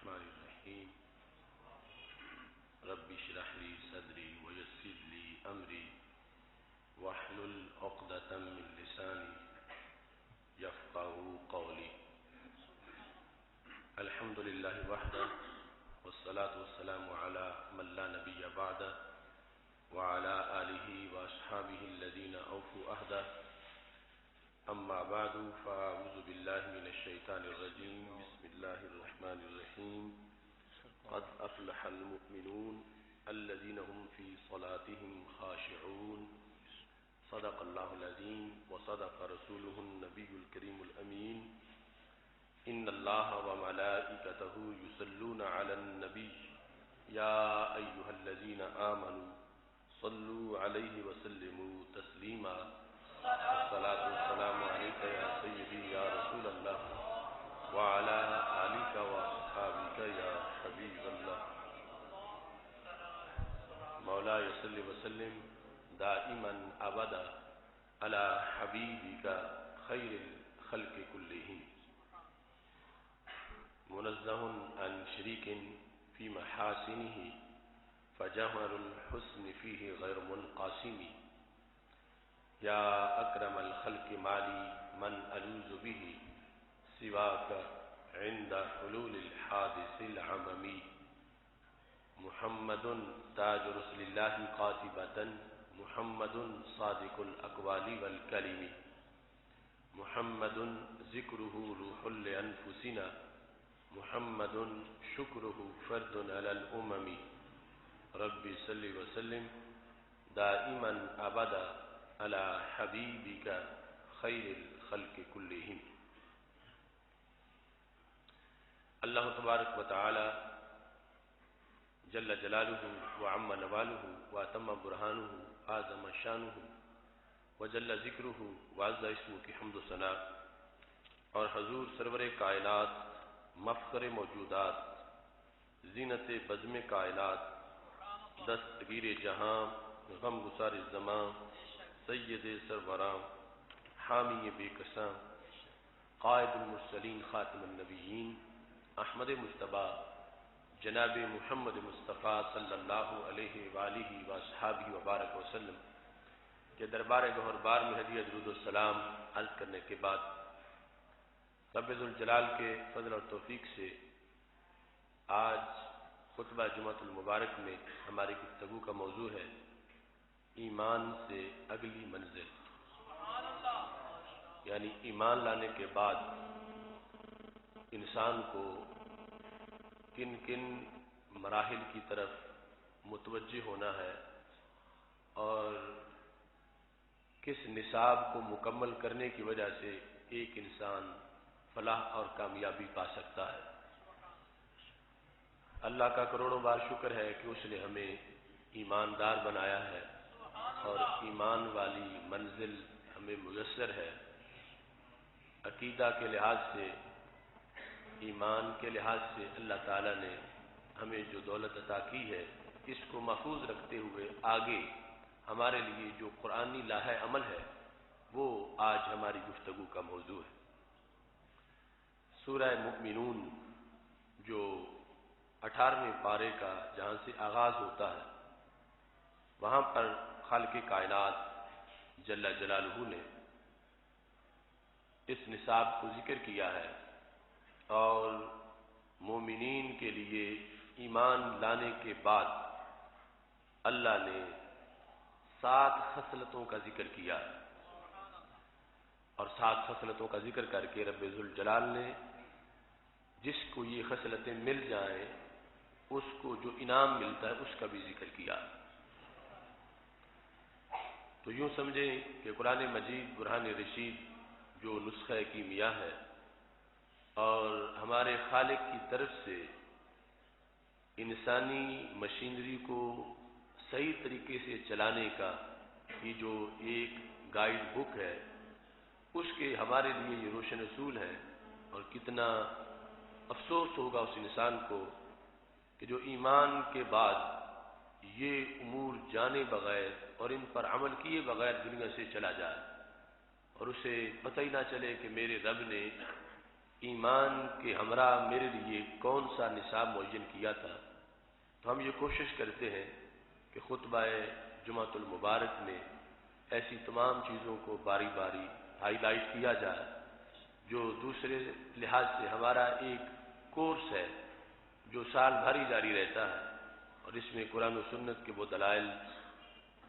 الرحمن الرحيم رب اشرح لي صدري ويسر لي أمري واحلل عقدة من لساني يفقهوا قولي. الحمد لله وحده والصلاة والسلام على من لا نبي بعده وعلى آله وأصحابه الذين أوفوا عهده. أما بعد فأعوذ بالله من الشيطان الرجيم. بسم الله الرحمن الرحيم. قد أفلح المؤمنون الذين هم في صلاتهم خاشعون. صدق الله العظيم وصدق رسوله النبي الكريم الأمين. إن الله وملائكته يصلون على النبي يا أيها الذين آمنوا صلوا عليه وسلموا تسليما. الصلاة والسلام عليك يا سيدي يا رسول الله وعلى آلك وأصحابك يا حبيب الله. مولاي صل وسلم دائما أبدا على حبيبك خير الخلق كلهم. منزه عن شريك في محاسنه فجوهر الحسن فيه غير منقسم. يا أكرم الخلق مالي من ألوذ به سواك عند حلول الحادث العممي. محمد تاج رسل الله قاتبة محمد صادق الأقوال والكلم. محمد ذكره روح لأنفسنا محمد شكره فرد على الأمم. ربي صل وسلم دائما أبدا على حبيبك خير الخلق كلهم. اللہ تبارک و تعالی جل جلالہ وعم نوالہ واتم برہانہ اعظم شانہ وجل ذکرہ وعز اسمہ کی حمد و ثنا اور حضور سرور کائنات مفخر موجودات زینت بزم کائنات دستگیر جہاں غم گسار زمان سید سروراں حامی بے کساں قائد المرسلین خاتم النبیین احمد مجتبی جناب محمد مصطفیٰ صلی اللہ علیہ وآلہ وصحابہ وبارک وسلم کے دربار گہر بار میں ہدیہ درود السلام عرض کرنے کے بعد رب ذوالجلال کے فضل اور توفیق سے آج خطبہ جمعۃ المبارک میں ہماری گفتگو کا موضوع ہے ایمان سے اگلی منزل، یعنی ایمان لانے کے بعد انسان کو کن کن مراحل کی طرف متوجہ ہونا ہے اور کس نصاب کو مکمل کرنے کی وجہ سے ایک انسان فلاح اور کامیابی پا سکتا ہے۔ اللہ کا کروڑوں بار شکر ہے کہ اس نے ہمیں ایماندار بنایا ہے اور ایمان والی منزل ہمیں میسر ہے۔ عقیدہ کے لحاظ سے، ایمان کے لحاظ سے اللہ تعالیٰ نے ہمیں جو دولت عطا کی ہے اس کو محفوظ رکھتے ہوئے آگے ہمارے لیے جو قرآنی لاہ عمل ہے وہ آج ہماری گفتگو کا موضوع ہے۔ سورہ مؤمنون جو 18ویں پارے کا جہاں سے آغاز ہوتا ہے وہاں پر خالق کائنات جل جلالہ نے اس نصاب کو ذکر کیا ہے اور مومنین کے لیے ایمان لانے کے بعد اللہ نے 7 خصلتوں کا ذکر کیا اور 7 خصلتوں کا ذکر کر کے رب ذوالجلال نے جس کو یہ خصلتیں مل جائیں اس کو جو انعام ملتا ہے اس کا بھی ذکر کیا۔ تو یوں سمجھیں کہ قرآن مجید برہان رشید جو نسخہ کیمیا ہے اور ہمارے خالق کی طرف سے انسانی مشینری کو صحیح طریقے سے چلانے کا یہ جو ایک گائیڈ بک ہے اس کے ہمارے لیے یہ روشن اصول ہے۔ اور کتنا افسوس ہوگا اس انسان کو کہ جو ایمان کے بعد یہ امور جانے بغیر اور ان پر عمل کیے بغیر دنیا سے چلا جائے اور اسے پتہ ہی نہ چلے کہ میرے رب نے ایمان کے ہمراہ میرے لیے کون سا نصاب معین کیا تھا، تو ہم یہ کوشش کرتے ہیں کہ خطبہ جمعۃ المبارک میں ایسی تمام چیزوں کو باری باری ہائی لائٹ کیا جائے جو دوسرے لحاظ سے ہمارا ایک کورس ہے جو سال بھر ہی جاری رہتا ہے، اور اس میں قرآن و سنت کے وہ دلائل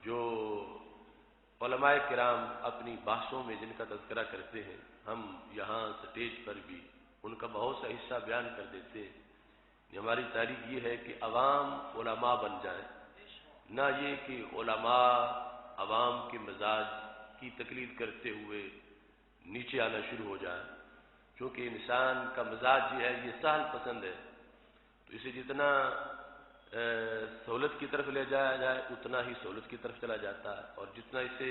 جو علماء کرام اپنی بحثوں میں جن کا تذکرہ کرتے ہیں، ہم یہاں سٹیج پر بھی ان کا بہت سا حصہ بیان کر دیتے ہیں۔ ہماری تحریک یہ ہے کہ عوام علماء بن جائیں، نہ یہ کہ علماء عوام کے مزاج کی تقلید کرتے ہوئے نیچے آنا شروع ہو جائے، چونکہ انسان کا مزاج جو ہے یہ سہل پسند ہے، تو اسے جتنا سہولت کی طرف لے جایا جائے اتنا ہی سہولت کی طرف چلا جاتا ہے، اور جتنا اسے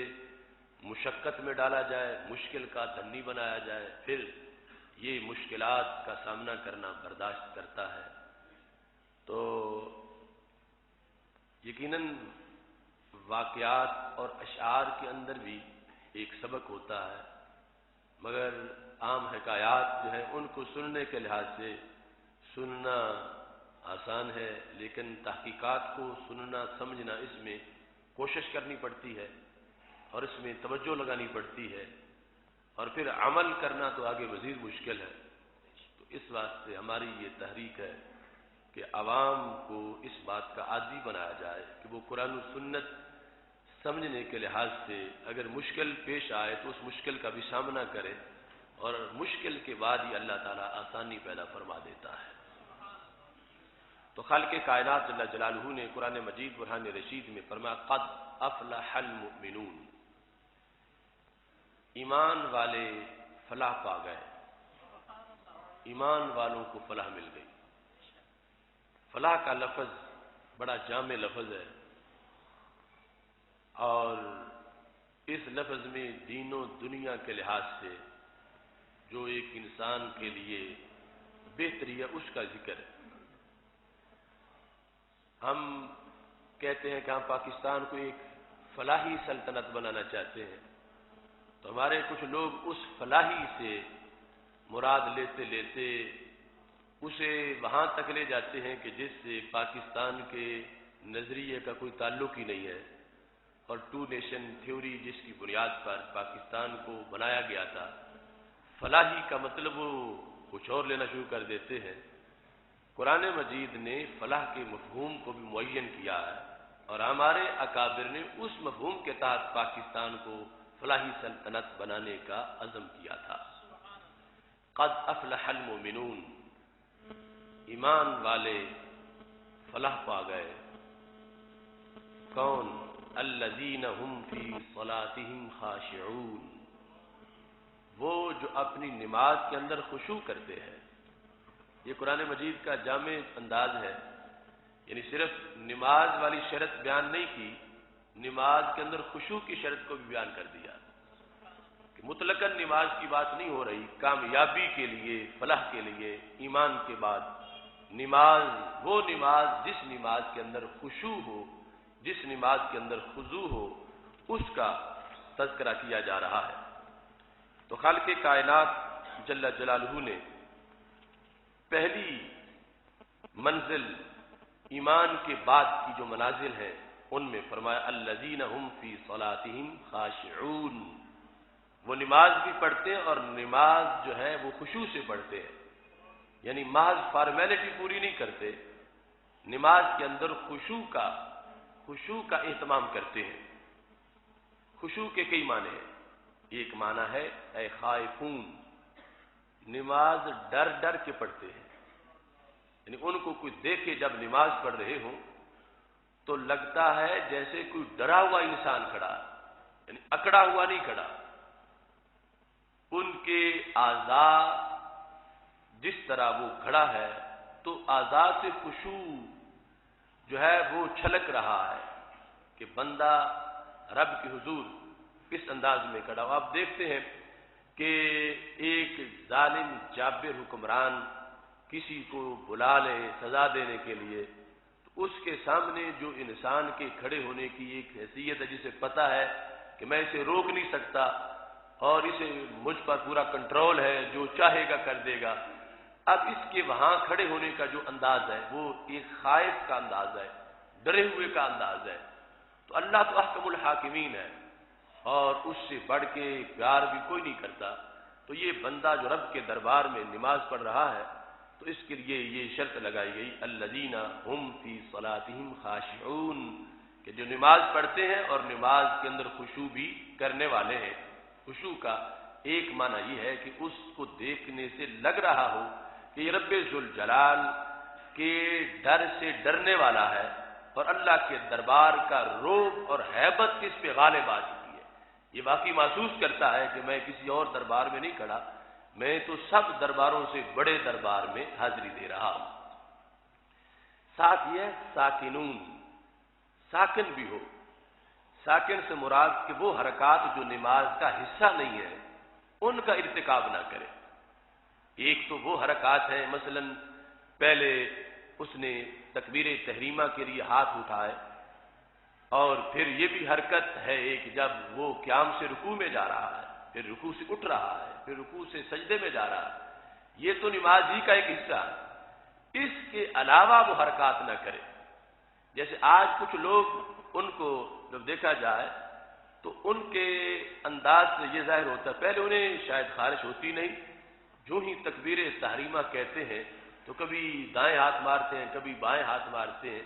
مشقت میں ڈالا جائے، مشکل کا دھنی بنایا جائے، پھر یہ مشکلات کا سامنا کرنا برداشت کرتا ہے۔ تو یقیناً واقعات اور اشعار کے اندر بھی ایک سبق ہوتا ہے، مگر عام حکایات جو ہیں ان کو سننے کے لحاظ سے سننا آسان ہے، لیکن تحقیقات کو سننا سمجھنا اس میں کوشش کرنی پڑتی ہے اور اس میں توجہ لگانی پڑتی ہے، اور پھر عمل کرنا تو آگے مزید مشکل ہے۔ تو اس واسطے ہماری یہ تحریک ہے کہ عوام کو اس بات کا عادی بنایا جائے کہ وہ قرآن و سنت سمجھنے کے لحاظ سے اگر مشکل پیش آئے تو اس مشکل کا بھی سامنا کرے، اور مشکل کے بعد ہی اللہ تعالیٰ آسانی پیدا فرما دیتا ہے۔ تو خالق کائنات جل جلالہ نے قرآن مجید برہان رشید میں فرمایا قد افلح المؤمنون، ایمان والے فلاح پا گئے، ایمان والوں کو فلاح مل گئی۔ فلاح کا لفظ بڑا جامع لفظ ہے، اور اس لفظ میں دین و دنیا کے لحاظ سے جو ایک انسان کے لیے بہتری ہے اس کا ذکر ہے۔ ہم کہتے ہیں کہ ہم پاکستان کو ایک فلاحی سلطنت بنانا چاہتے ہیں، تو ہمارے کچھ لوگ اس فلاحی سے مراد لیتے لیتے اسے وہاں تک لے جاتے ہیں کہ جس سے پاکستان کے نظریے کا کوئی تعلق ہی نہیں ہے، اور ٹو نیشن تھیوری جس کی بنیاد پر پاکستان کو بنایا گیا تھا، فلاحی کا مطلب وہ کچھ اور لینا شروع کر دیتے ہیں۔ قرآن مجید نے فلاح کے مفہوم کو بھی معین کیا ہے، اور ہمارے اکابر نے اس مفہوم کے تحت پاکستان کو فلاحی سلطنت بنانے کا عزم کیا تھا۔ قد افلح المؤمنون، ایمان والے فلاح پا گئے۔ کون؟ الذین هم فی صلاتهم خاشعون، وہ جو اپنی نماز کے اندر خشوع کرتے ہیں۔ یہ قرآن مجید کا جامع انداز ہے، یعنی صرف نماز والی شرط بیان نہیں کی، نماز کے اندر خشوع کی شرط کو بھی بیان کر دیا کہ مطلقاً نماز کی بات نہیں ہو رہی، کامیابی کے لیے، فلاح کے لیے ایمان کے بعد نماز، وہ نماز جس نماز کے اندر خشوع ہو، جس نماز کے اندر خضوع ہو، اس کا تذکرہ کیا جا رہا ہے۔ تو خالق کائنات جل جلالہ نے پہلی منزل ایمان کے بعد کی جو منازل ہیں ان میں فرمایا الذین هم فی صلاتهم خاشعون، وہ نماز بھی پڑھتے ہیں اور نماز جو ہے وہ خشوع سے پڑھتے ہیں، یعنی محض فارمیلٹی پوری نہیں کرتے، نماز کے اندر خشوع کا اہتمام کرتے ہیں۔ خشوع کے کئی معنی ہیں، ایک معنی ہے اے خائفون، نماز ڈر ڈر کے پڑھتے ہیں، یعنی ان کو کوئی دیکھے جب نماز پڑھ رہے ہوں تو لگتا ہے جیسے کوئی ڈرا ہوا انسان کھڑا، یعنی اکڑا ہوا نہیں کھڑا، ان کے اعضاء جس طرح وہ کھڑا ہے تو اعضاء سے خشوع جو ہے وہ چھلک رہا ہے کہ بندہ رب کے حضور کس انداز میں کھڑا ہو۔ آپ دیکھتے ہیں کہ ایک ظالم جابر حکمران کسی کو بلا لے سزا دینے کے لیے، تو اس کے سامنے جو انسان کے کھڑے ہونے کی ایک حیثیت ہے، جسے پتہ ہے کہ میں اسے روک نہیں سکتا، اور اسے مجھ پر پورا کنٹرول ہے، جو چاہے گا کر دے گا۔ اب اس کے وہاں کھڑے ہونے کا جو انداز ہے وہ ایک خائف کا انداز ہے، ڈرے ہوئے کا انداز ہے۔ تو اللہ تو احکم الحاکمین ہے اور اس سے بڑھ کے پیار بھی کوئی نہیں کرتا۔ تو یہ بندہ جو رب کے دربار میں نماز پڑھ رہا ہے تو اس کے لیے یہ شرط لگائی گئی، الذین هم فی صلاتہم خاشعون، کہ جو نماز پڑھتے ہیں اور نماز کے اندر خشوع بھی کرنے والے ہیں۔ خشوع کا ایک معنی یہ ہے کہ اس کو دیکھنے سے لگ رہا ہو کہ یہ رب ذوالجلال کے ڈر سے ڈرنے والا ہے اور اللہ کے دربار کا رعب اور ہیبت اس پہ غالب آ چکی ہے۔ یہ واقعی محسوس کرتا ہے کہ میں کسی اور دربار میں نہیں کھڑا، میں تو سب درباروں سے بڑے دربار میں حاضری دے رہا ہوں۔ ساتھ یہ ساکنون، ساکن بھی ہو۔ ساکن سے مراد کہ وہ حرکات جو نماز کا حصہ نہیں ہے ان کا ارتکاب نہ کرے۔ ایک تو وہ حرکات ہیں، مثلا پہلے اس نے تکبیر تحریمہ کے لیے ہاتھ اٹھائے، اور پھر یہ بھی حرکت ہے ایک جب وہ قیام سے رکوع میں جا رہا ہے، پھر رکوع سے اٹھ رہا ہے، پھر رکوع سے سجدے میں جا رہا ہے، یہ تو نماز ہی کا ایک حصہ ہے۔ اس کے علاوہ وہ حرکات نہ کرے۔ جیسے آج کچھ لوگ، ان کو جب دیکھا جائے تو ان کے انداز سے یہ ظاہر ہوتا ہے، پہلے انہیں شاید خارش ہوتی نہیں، جو ہی تکبیر تحریمہ کہتے ہیں تو کبھی دائیں ہاتھ مارتے ہیں، کبھی بائیں ہاتھ مارتے ہیں۔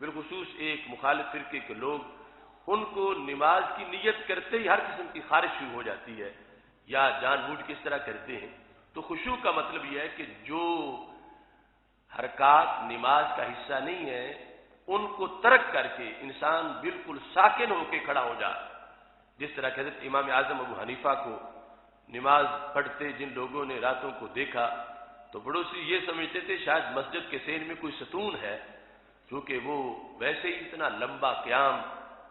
بالخصوص ایک مخالف فرقے کے لوگ، ان کو نماز کی نیت کرتے ہی ہر قسم کی خارش شروع ہو جاتی ہے، یا جان بوجھ کے اس طرح کرتے ہیں۔ تو خشوع کا مطلب یہ ہے کہ جو حرکات نماز کا حصہ نہیں ہے ان کو ترک کر کے انسان بالکل ساکن ہو کے کھڑا ہو جائے۔ جس طرح کہ حضرت امام اعظم ابو حنیفہ کو نماز پڑھتے جن لوگوں نے راتوں کو دیکھا تو پڑوسی یہ سمجھتے تھے شاید مسجد کے سین میں کوئی ستون ہے، کیونکہ وہ ویسے ہی اتنا لمبا قیام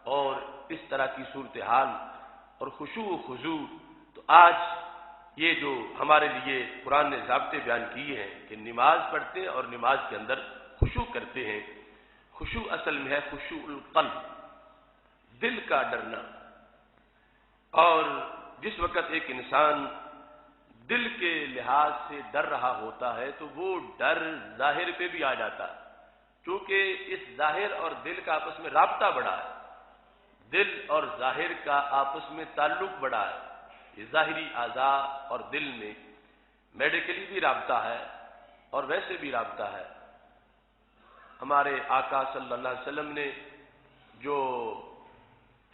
اور اس طرح کی صورتحال اور خشوع و خضوع۔ تو آج یہ جو ہمارے لیے قرآن نے ضابطے بیان کیے ہیں کہ نماز پڑھتے ہیں اور نماز کے اندر خشوع کرتے ہیں۔ خشوع اصل میں ہے خشوع القلب، دل کا ڈرنا۔ اور جس وقت ایک انسان دل کے لحاظ سے ڈر رہا ہوتا ہے تو وہ ڈر ظاہر پہ بھی آ جاتا ہے، کیونکہ اس ظاہر اور دل کا آپس میں رابطہ بڑا ہے، دل اور ظاہر کا آپس میں تعلق بڑا ہے۔ یہ ظاہری اعضاء اور دل میں میڈیکلی بھی رابطہ ہے اور ویسے بھی رابطہ ہے۔ ہمارے آقا صلی اللہ علیہ وسلم نے جو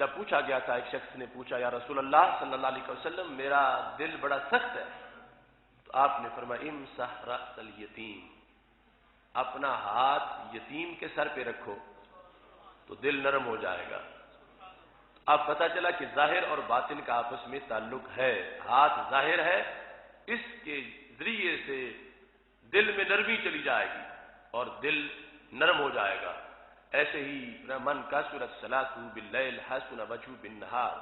جب پوچھا گیا تھا، ایک شخص نے پوچھا یا رسول اللہ صلی اللہ علیہ وسلم میرا دل بڑا سخت ہے، تو آپ نے فرمایا امسح رأس الیتیم، اپنا ہاتھ یتیم کے سر پہ رکھو تو دل نرم ہو جائے گا۔ اب پتہ چلا کہ ظاہر اور باطن کا آپس میں تعلق ہے۔ ہاتھ ظاہر ہے، اس کے ذریعے سے دل میں نرمی چلی جائے گی اور دل نرم ہو جائے گا۔ ایسے ہی من کثرت صلاۃ باللیل حسن وجهه بالنہار،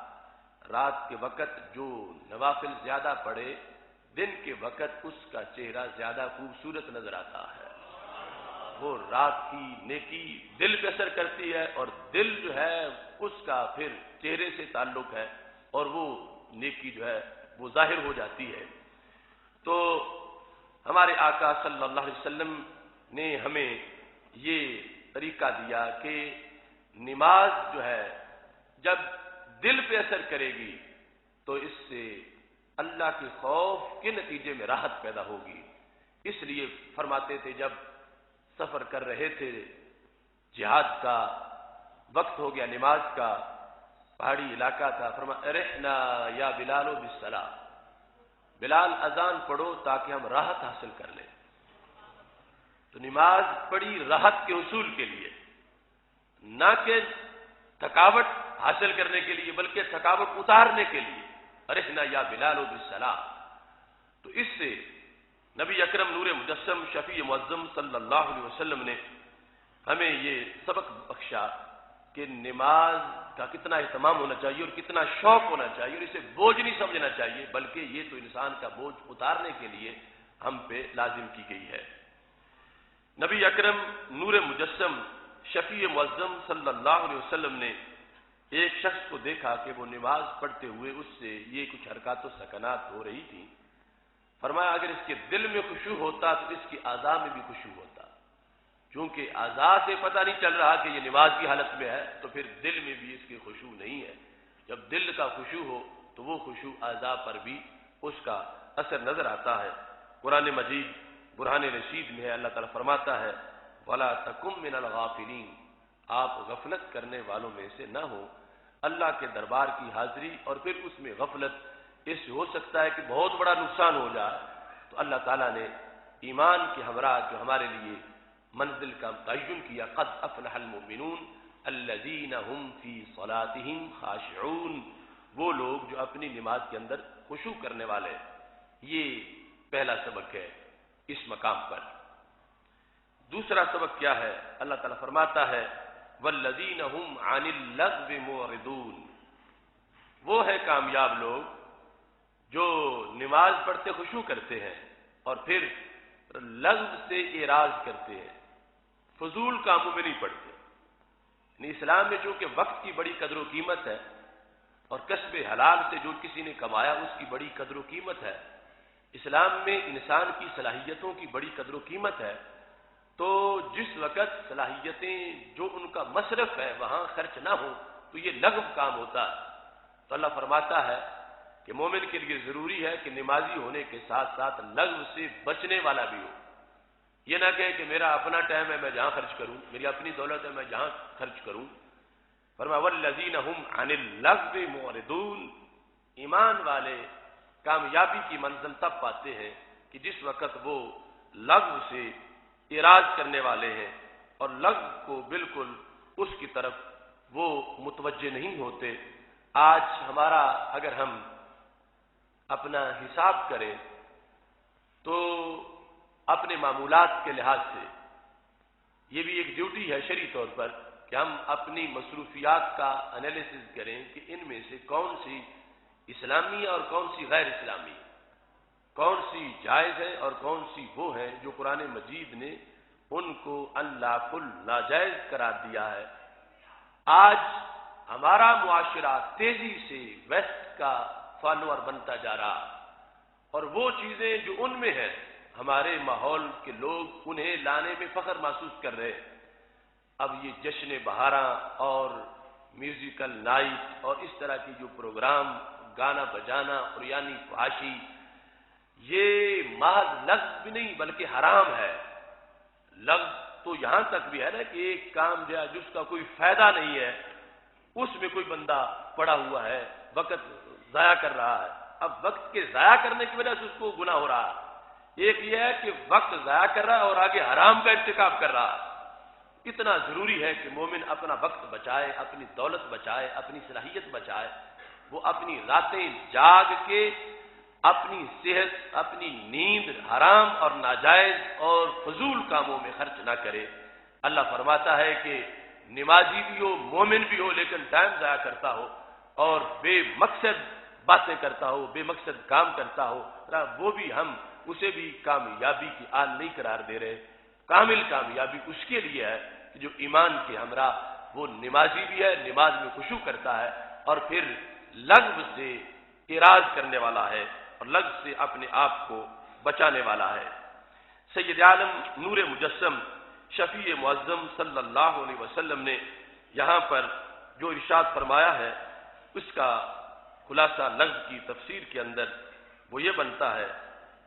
رات کے وقت جو نوافل زیادہ پڑھے دن کے وقت اس کا چہرہ زیادہ خوبصورت نظر آتا ہے۔ وہ رات کی نیکی دل پہ اثر کرتی ہے اور دل جو ہے اس کا پھر چہرے سے تعلق ہے اور وہ نیکی جو ہے وہ ظاہر ہو جاتی ہے۔ تو ہمارے آقا صلی اللہ علیہ وسلم نے ہمیں یہ طریقہ دیا کہ نماز جو ہے جب دل پہ اثر کرے گی تو اس سے اللہ کے خوف کے نتیجے میں راحت پیدا ہوگی۔ اس لیے فرماتے تھے جب سفر کر رہے تھے، جہاد کا وقت ہو گیا، نماز کا، پہاڑی علاقہ تھا، فرمایا ارحنا یا بلال بالصلاۃ، بلال اذان پڑھو تاکہ ہم راحت حاصل کر لیں۔ تو نماز پڑھی راحت کے حصول کے لیے، نہ کہ تھکاوٹ حاصل کرنے کے لیے بلکہ تھکاوٹ اتارنے کے لیے۔ ارحنا یا بلال بالصلاۃ۔ تو اس سے نبی اکرم نور مجسم شفیع معظم صلی اللہ علیہ وسلم نے ہمیں یہ سبق بخشا کہ نماز کا کتنا اہتمام ہونا چاہیے اور کتنا شوق ہونا چاہیے، اور اسے بوجھ نہیں سمجھنا چاہیے بلکہ یہ تو انسان کا بوجھ اتارنے کے لیے ہم پہ لازم کی گئی ہے۔ نبی اکرم نور مجسم شفیع معظم صلی اللہ علیہ وسلم نے ایک شخص کو دیکھا کہ وہ نماز پڑھتے ہوئے اس سے یہ کچھ حرکات و سکنات ہو رہی تھی. فرمایا اگر اس کے دل میں خشوع ہوتا تو اس کی اعضاء میں بھی خشوع ہوتا. چونکہ اعضاء سے پتہ نہیں چل رہا کہ یہ نماز کی حالت میں ہے تو پھر دل میں بھی اس کی خشوع نہیں ہے. جب دل کا خشوع ہو تو وہ خشوع اعضاء پر بھی اس کا اثر نظر آتا ہے. قرآن مجید برہان رشید میں ہے، اللہ تعالیٰ فرماتا ہے وَلَا تَكُن مِّنَ الْغَافِلِينَ، آپ غفلت کرنے والوں میں سے نہ ہو. اللہ کے دربار کی حاضری اور پھر اس میں غفلت، اس سے ہو سکتا ہے کہ بہت بڑا نقصان ہو جائے. تو اللہ تعالیٰ نے ایمان کے ہمراہ جو ہمارے لیے منزل کا تعین کیا، قد افلح المؤمنون الذین هم فی صلاتهم خاشعون، وہ لوگ جو اپنی نماز کے اندر خشوع کرنے والے. یہ پہلا سبق ہے اس مقام پر. دوسرا سبق کیا ہے؟ اللہ تعالیٰ فرماتا ہے والذین هم عن اللغو معرضون، وہ ہے کامیاب لوگ جو نماز پڑھتے خشوع کرتے ہیں اور پھر لغو سے اعراض کرتے ہیں، فضول کاموں میں نہیں پڑھتے. یعنی اسلام میں چونکہ وقت کی بڑی قدر و قیمت ہے اور کسب حلال سے جو کسی نے کمایا اس کی بڑی قدر و قیمت ہے، اسلام میں انسان کی صلاحیتوں کی بڑی قدر و قیمت ہے. تو جس وقت صلاحیتیں جو ان کا مصرف ہے وہاں خرچ نہ ہو تو یہ لغو کام ہوتا ہے. تو اللہ فرماتا ہے کہ مومن کے لیے ضروری ہے کہ نمازی ہونے کے ساتھ ساتھ لغو سے بچنے والا بھی ہو. یہ نہ کہے کہ میرا اپنا ٹائم ہے میں جہاں خرچ کروں، میری اپنی دولت ہے میں جہاں خرچ کروں. فرمایا والذین هم عن اللغو معرضون، ایمان والے کامیابی کی منزل تب پاتے ہیں کہ جس وقت وہ لغو سے اعراض کرنے والے ہیں اور لغو کو بالکل اس کی طرف وہ متوجہ نہیں ہوتے. آج ہمارا اگر ہم اپنا حساب کریں تو اپنے معمولات کے لحاظ سے یہ بھی ایک ڈیوٹی ہے شرعی طور پر کہ ہم اپنی مصروفیات کا انالیسز کریں کہ ان میں سے کون سی اسلامی اور کون سی غیر اسلامی، کون سی جائز ہے اور کون سی وہ ہیں جو قرآن مجید نے ان کو اللافل ناجائز قرار دیا ہے. آج ہمارا معاشرہ تیزی سے ویسٹ کا فالوور بنتا جا رہا اور وہ چیزیں جو ان میں ہیں ہمارے ماحول کے لوگ انہیں لانے میں فخر محسوس کر رہے ہیں. اب یہ جشن بہاراں اور میوزیکل نائٹ اور اس طرح کی جو پروگرام، گانا بجانا اور یعنی فحاشی، یہ محض لغو بھی نہیں بلکہ حرام ہے. لغو تو یہاں تک بھی ہے نا کہ ایک کام جو ہے جس کا کوئی فائدہ نہیں ہے اس میں کوئی بندہ پڑا ہوا ہے، وقت ضائع کر رہا ہے. اب وقت کے ضائع کرنے کی وجہ سے اس کو گناہ ہو رہا ہے. ایک یہ ہے کہ وقت ضائع کر رہا ہے اور آگے حرام کا ارتکاب کر رہا ہے. اتنا ضروری ہے کہ مومن اپنا وقت بچائے، اپنی دولت بچائے، اپنی صلاحیت بچائے. وہ اپنی راتیں جاگ کے اپنی صحت، اپنی نیند حرام اور ناجائز اور فضول کاموں میں خرچ نہ کرے. اللہ فرماتا ہے کہ نمازی بھی ہو، مومن بھی ہو، لیکن ٹائم ضائع کرتا ہو اور بے مقصد باتیں کرتا ہو، بے مقصد کام کرتا ہو، وہ بھی ہم اسے بھی کامیابی کی آل نہیں قرار دے رہے. کامل کامیابی اس کے لیے ہے کہ جو ایمان کے ہمراہ وہ نمازی بھی ہے، نماز میں خشوع کرتا ہے اور پھر لغو سے اعراض کرنے والا ہے اور لغو سے اپنے آپ کو بچانے والا ہے. سید عالم نور مجسم شفیع معظم صلی اللہ علیہ وسلم نے یہاں پر جو ارشاد فرمایا ہے اس کا خلاصہ لغو کی تفسیر کے اندر وہ یہ بنتا ہے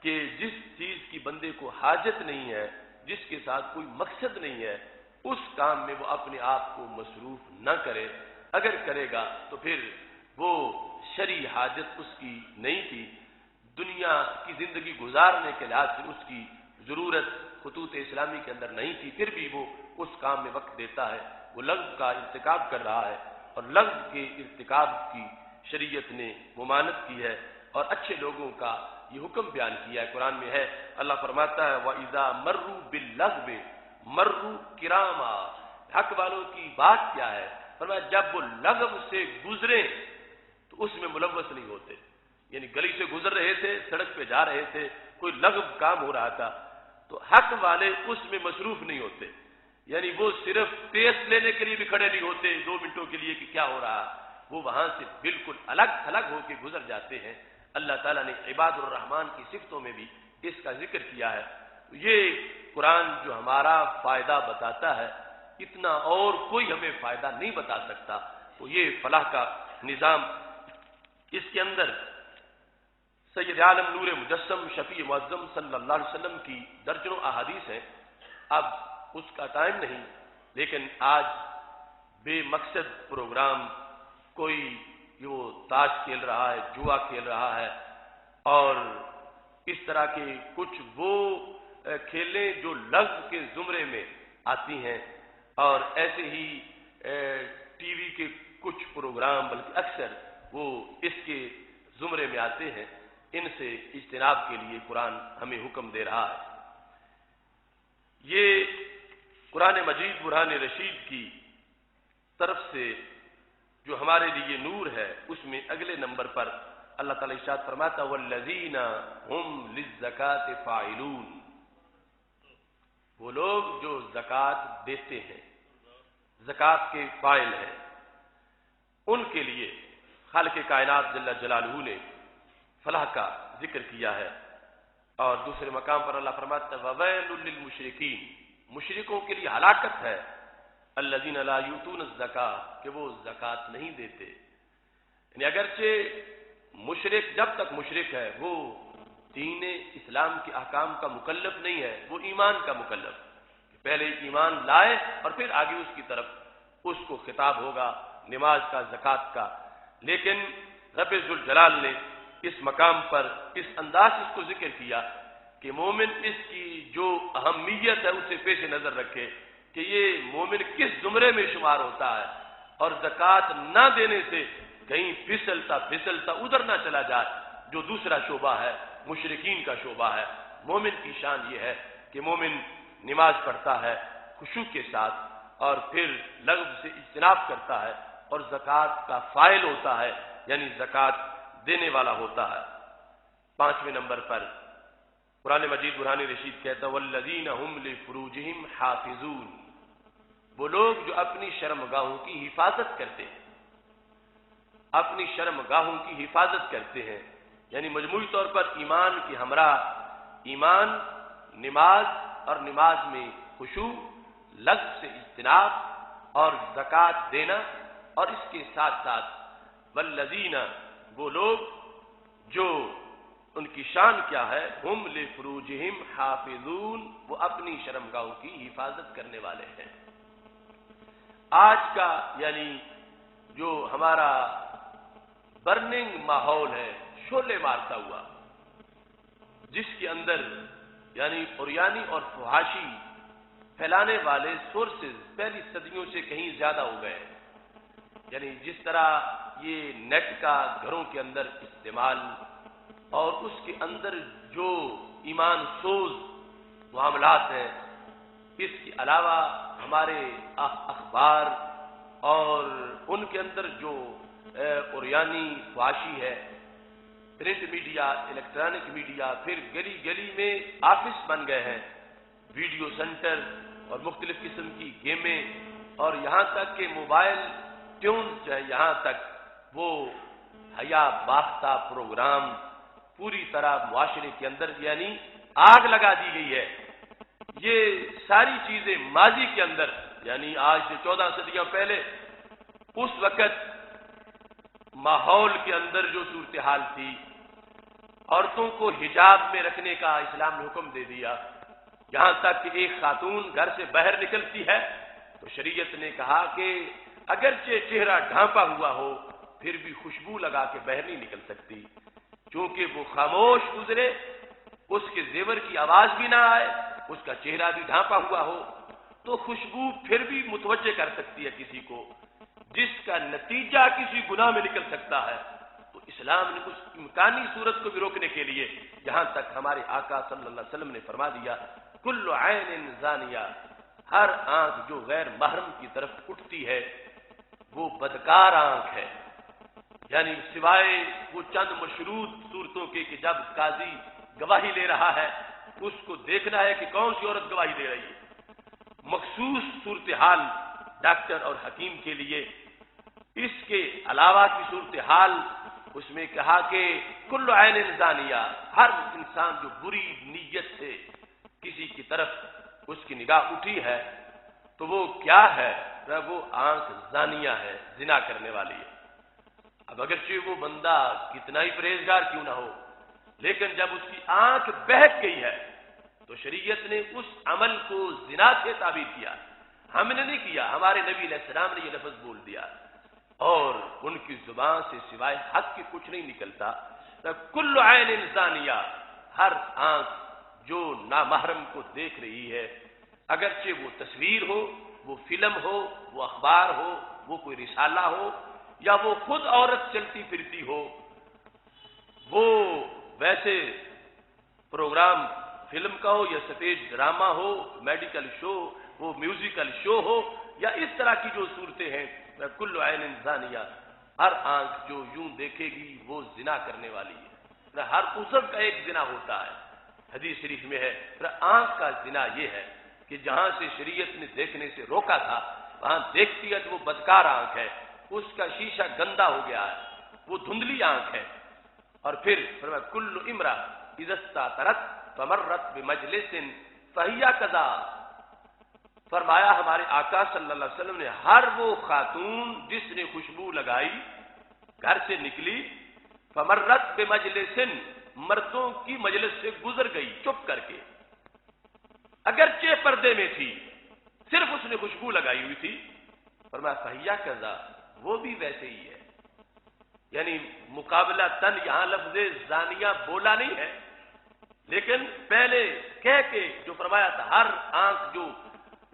کہ جس چیز کی بندے کو حاجت نہیں ہے، جس کے ساتھ کوئی مقصد نہیں ہے، اس کام میں وہ اپنے آپ کو مصروف نہ کرے. اگر کرے گا تو پھر وہ شرعی حاجت اس کی نہیں تھی، دنیا کی زندگی گزارنے کے لحاظ سے اس کی ضرورت خطوط اسلامی کے اندر نہیں تھی، پھر بھی وہ اس کام میں وقت دیتا ہے. وہ لغو کا ارتکاب کر رہا ہے اور لغو کے ارتکاب کی شریعت نے ممانعت کی ہے اور اچھے لوگوں کا یہ حکم بیان کیا ہے. قرآن میں ہے، اللہ فرماتا ہے وَإِذَا مَرُّوا بِاللَّغْوِ مَرُّوا كِرَامًا. حق والوں کی بات کیا ہے؟ فرمایا جب وہ لغو سے گزرے تو اس میں ملوث نہیں ہوتے. یعنی گلی سے گزر رہے تھے، سڑک پہ جا رہے تھے، کوئی لغو کام ہو رہا تھا تو حق والے اس میں مصروف نہیں ہوتے. یعنی وہ صرف ٹیسٹ لینے کے لیے بھی کھڑے نہیں ہوتے 2 منٹوں کے لیے کہ کیا ہو رہا، وہ وہاں سے بالکل الگ تھلگ ہو کے گزر جاتے ہیں۔ اللہ تعالیٰ نے عباد الرحمان کی صفتوں میں بھی اس کا ذکر کیا ہے۔ یہ قرآن جو ہمارا فائدہ بتاتا ہے، اتنا اور کوئی ہمیں فائدہ نہیں بتا سکتا، تو یہ فلاح کا نظام۔ اس کے اندر سید عالم نور مجسم شفیع معظم صلی اللہ علیہ وسلم کی درجنوں احادیث ہیں۔ اب اس کا ٹائم نہیں، لیکن آج بے مقصد پروگرام، کوئی وہ تاش کھیل رہا ہے، جوا کھیل رہا ہے، اور اس طرح کے کچھ وہ کھیلیں جو لغو کے زمرے میں آتی ہیں، اور ایسے ہی ٹی وی کے کچھ پروگرام بلکہ اکثر وہ اس کے زمرے میں آتے ہیں۔ ان سے اجتناب کے لیے قرآن ہمیں حکم دے رہا ہے۔ یہ قرآن مجید برہان رشید کی طرف سے جو ہمارے لیے نور ہے، اس میں اگلے نمبر پر اللہ تعالیٰ ارشاد فرماتا والذین هم للزکاۃ فاعلون، وہ لوگ جو زکوٰۃ دیتے ہیں، زکوٰۃ کے فاعل ہیں، ان کے لیے خالق کائنات جل جلالہ نے فلاح کا ذکر کیا ہے۔ اور دوسرے مقام پر اللہ فرماتا ہے وویل للمشرکین، مشرکوں کے لیے ہلاکت ہے، الذین لا یؤتون الزکاۃ، کہ وہ زکوٰۃ نہیں دیتے۔ یعنی اگرچہ مشرک جب تک مشرک ہے وہ دین اسلام کے احکام کا مکلف نہیں ہے، وہ ایمان کا مکلف، پہلے ایمان لائے اور پھر آگے اس کی طرف اس کو خطاب ہوگا نماز کا، زکوٰۃ کا۔ لیکن رب ذوالجلال نے اس مقام پر اس انداز اس کو ذکر کیا کہ مومن اس کی جو اہمیت ہے اسے پیش نظر رکھے کہ یہ مومن کس زمرے میں شمار ہوتا ہے، اور زکوٰۃ نہ دینے سے کہیں پھسلتا ادھر نہ چلا جائے جو دوسرا شعبہ ہے، مشرکین کا شعبہ ہے۔ مومن کی شان یہ ہے کہ مومن نماز پڑھتا ہے خشوع کے ساتھ، اور پھر لغو سے اجتناب کرتا ہے، اور زکوٰۃ کا فاعل ہوتا ہے، یعنی زکوٰۃ دینے والا ہوتا ہے۔ 5ویں نمبر پر قرآن مجید برہان رشید کہتا ہے والذین هم لفروجہم حافظون، وہ لوگ جو اپنی شرمگاہوں کی حفاظت کرتے ہیں، اپنی شرمگاہوں کی حفاظت کرتے ہیں، یعنی مجموعی طور پر ایمان کی ہمراہ ایمان، نماز اور نماز میں خشوع، لغو سے اجتناب اور زکوٰۃ دینا، اور اس کے ساتھ ساتھ والذین، وہ لوگ جو ان کی شان کیا ہے، ہم لفروجہم حافظون، وہ اپنی شرمگاہوں کی حفاظت کرنے والے ہیں۔ آج کا یعنی جو ہمارا برننگ ماحول ہے، شعلے مارتا ہوا، جس کے اندر یعنی عریانی اور فحاشی پھیلانے والے سورسز پہلی صدیوں سے کہیں زیادہ ہو گئے، یعنی جس طرح یہ نیٹ کا گھروں کے اندر استعمال، اور اس کے اندر جو ایمان سوز معاملات ہیں، اس کے علاوہ ہمارے اخبار اور ان کے اندر جو عریانی فحاشی ہے، پرنٹ میڈیا، الیکٹرانک میڈیا، پھر گلی گلی میں آفس بن گئے ہیں، ویڈیو سینٹر اور مختلف قسم کی گیمیں، اور یہاں تک کہ موبائل ٹیونز جو ہے، یہاں تک وہ حیا باختہ پروگرام پوری طرح معاشرے کے اندر یعنی آگ لگا دی گئی ہے۔ یہ ساری چیزیں ماضی کے اندر یعنی آج سے 14 صدیاں پہلے اس وقت ماحول کے اندر جو صورتحال تھی، عورتوں کو حجاب میں رکھنے کا اسلام نے حکم دے دیا، یہاں تک کہ ایک خاتون گھر سے باہر نکلتی ہے تو شریعت نے کہا کہ اگرچہ چہرہ ڈھانپا ہوا ہو پھر بھی خوشبو لگا کے باہر نہیں نکل سکتی، چونکہ وہ خاموش گزرے، اس کے زیور کی آواز بھی نہ آئے، اس کا چہرہ بھی ڈھانپا ہوا ہو، تو خوشبو پھر بھی متوجہ کر سکتی ہے کسی کو، جس کا نتیجہ کسی گناہ میں نکل سکتا ہے۔ تو اسلام نے اس امکانی صورت کو بھی روکنے کے لیے یہاں تک ہمارے آقا صلی اللہ علیہ وسلم نے فرما دیا کل عین زانیہ، ہر آنکھ جو غیر محرم کی طرف اٹھتی ہے وہ بدکار آنکھ ہے، یعنی سوائے وہ چند مشروط صورتوں کے کہ جب قاضی گواہی لے رہا ہے اس کو دیکھنا ہے کہ کون سی عورت گواہی دے رہی ہے، مخصوص صورتحال ڈاکٹر اور حکیم کے لیے، اس کے علاوہ کی صورتحال اس میں کہا کہ کل عین زانیہ، ہر انسان جو بری نیت سے کسی کی طرف اس کی نگاہ اٹھی ہے تو وہ کیا ہے؟ وہ آنکھ زانیہ ہے، زنا کرنے والی ہے۔ اب اگرچہ وہ بندہ کتنا ہی پرہیزگار کیوں نہ ہو، لیکن جب اس کی آنکھ بہک گئی ہے تو شریعت نے اس عمل کو زنا سے تعبیر کیا۔ ہم نے نہیں کیا، ہمارے نبی علیہ السلام نے یہ لفظ بول دیا، اور ان کی زبان سے سوائے حق کے کچھ نہیں نکلتا۔ کل عین زانیہ، ہر آنکھ جو نامحرم کو دیکھ رہی ہے، اگرچہ وہ تصویر ہو، وہ فلم ہو، وہ اخبار ہو، وہ کوئی رسالہ ہو، یا وہ خود عورت چلتی پھرتی ہو، وہ ویسے پروگرام فلم کا ہو یا سٹیج ڈرامہ ہو، میڈیکل شو ہو، میوزیکل شو ہو، یا اس طرح کی جو صورتیں ہیں، کل عین زانیہ، ہر آنکھ جو یوں دیکھے گی وہ زنا کرنے والی ہے۔ ہر قسم کا ایک زنا ہوتا ہے، حدیث شریف میں ہے۔ آنکھ کا زنا یہ ہے کہ جہاں سے شریعت نے دیکھنے سے روکا تھا وہاں دیکھتی ہے تو وہ بدکار آنکھ ہے، اس کا شیشہ گندا ہو گیا ہے، وہ دھندلی آنکھ ہے۔ اور پھر فرمایا کل امرأ اذا استطرت فمرت بمجلس فہی کذا، فرمایا ہمارے آقا صلی اللہ علیہ وسلم نے ہر وہ خاتون جس نے خوشبو لگائی گھر سے نکلی، فمرت بمجلس، مردوں کی مجلس سے گزر گئی چپ کر کے، اگرچہ پردے میں تھی، صرف اس نے خوشبو لگائی ہوئی تھی، فرمایا فہی کذا، وہ بھی ویسے ہی ہے۔ یعنی مقابلہ تن یہاں لفظ زانیہ بولا نہیں ہے، لیکن پہلے کہہ کے جو فرمایا تھا ہر آنکھ جو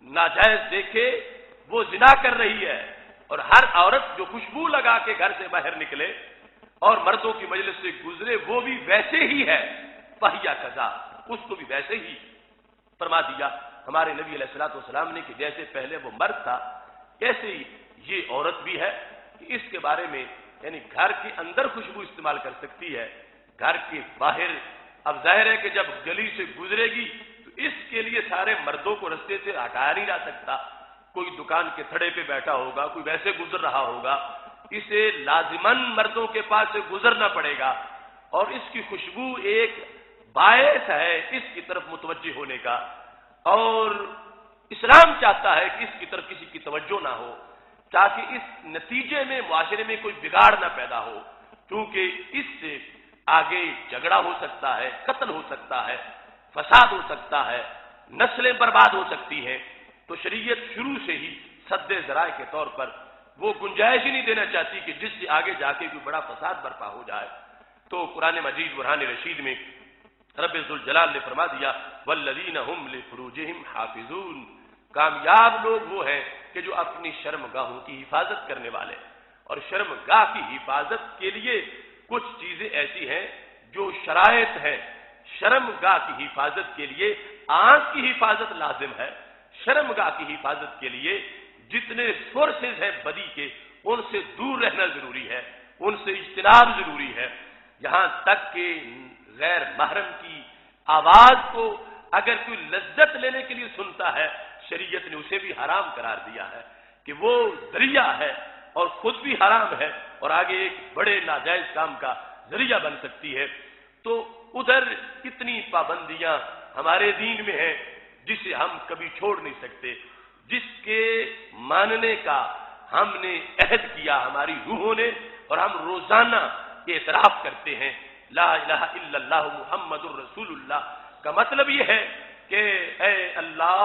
ناجائز دیکھے وہ زنا کر رہی ہے، اور ہر عورت جو خوشبو لگا کے گھر سے باہر نکلے اور مردوں کی مجلس سے گزرے وہ بھی ویسے ہی ہے، فہی کذا، اس کو بھی ویسے ہی فرما دیا ہمارے نبی علیہ الصلوۃ والسلام نے کہ جیسے پہلے وہ مرد تھا ایسے ہی یہ عورت بھی ہے، کہ اس کے بارے میں یعنی گھر کے اندر خوشبو استعمال کر سکتی ہے، گھر کے باہر اب ظاہر ہے کہ جب گلی سے گزرے گی تو اس کے لیے سارے مردوں کو رستے سے ہٹایا نہیں جا سکتا، کوئی دکان کے تھڑے پہ بیٹھا ہوگا، کوئی ویسے گزر رہا ہوگا، اسے لازماً مردوں کے پاس سے گزرنا پڑے گا، اور اس کی خوشبو ایک باعث ہے اس کی طرف متوجہ ہونے کا، اور اسلام چاہتا ہے کہ اس کی طرف کسی کی توجہ نہ ہو، تاکہ اس نتیجے میں معاشرے میں کوئی بگاڑ نہ پیدا ہو، کیونکہ اس سے آگے جھگڑا ہو سکتا ہے، قتل ہو سکتا ہے، فساد ہو سکتا ہے، نسلیں برباد ہو سکتی ہیں۔ تو شریعت شروع سے ہی سد ذرائع کے طور پر وہ گنجائش ہی نہیں دینا چاہتی کہ جس سے آگے جا کے کوئی بڑا فساد برپا ہو جائے۔ تو قرآن مجید برہان رشید میں رب ذوالجلال نے فرما دیا والذین هم لفروجہم حافظون، کامیاب لوگ وہ ہیں کہ جو اپنی شرمگاہوں کی حفاظت کرنے والے، اور شرمگاہ کی حفاظت کے لیے کچھ چیزیں ایسی ہیں جو شرائط ہیں۔ شرمگاہ کی حفاظت کے لیے آنکھ کی حفاظت لازم ہے، شرمگاہ کی حفاظت کے لیے جتنے سورسز ہیں بدی کے ان سے دور رہنا ضروری ہے، ان سے اجتناب ضروری ہے، یہاں تک کہ غیر محرم کی آواز کو اگر کوئی لذت لینے کے لیے سنتا ہے شریعت نے اسے بھی حرام قرار دیا ہے کہ وہ ذریعہ ہے اور خود بھی حرام ہے اور آگے ایک بڑے ناجائز کام کا ذریعہ بن سکتی ہے۔ تو ادھر کتنی پابندیاں ہمارے دین میں ہیں جسے ہم کبھی چھوڑ نہیں سکتے، جس کے ماننے کا ہم نے عہد کیا ہماری روحوں نے، اور ہم روزانہ اعتراف کرتے ہیں لا الہ الا اللہ محمد الرسول اللہ، کا مطلب یہ ہے کہ اے اللہ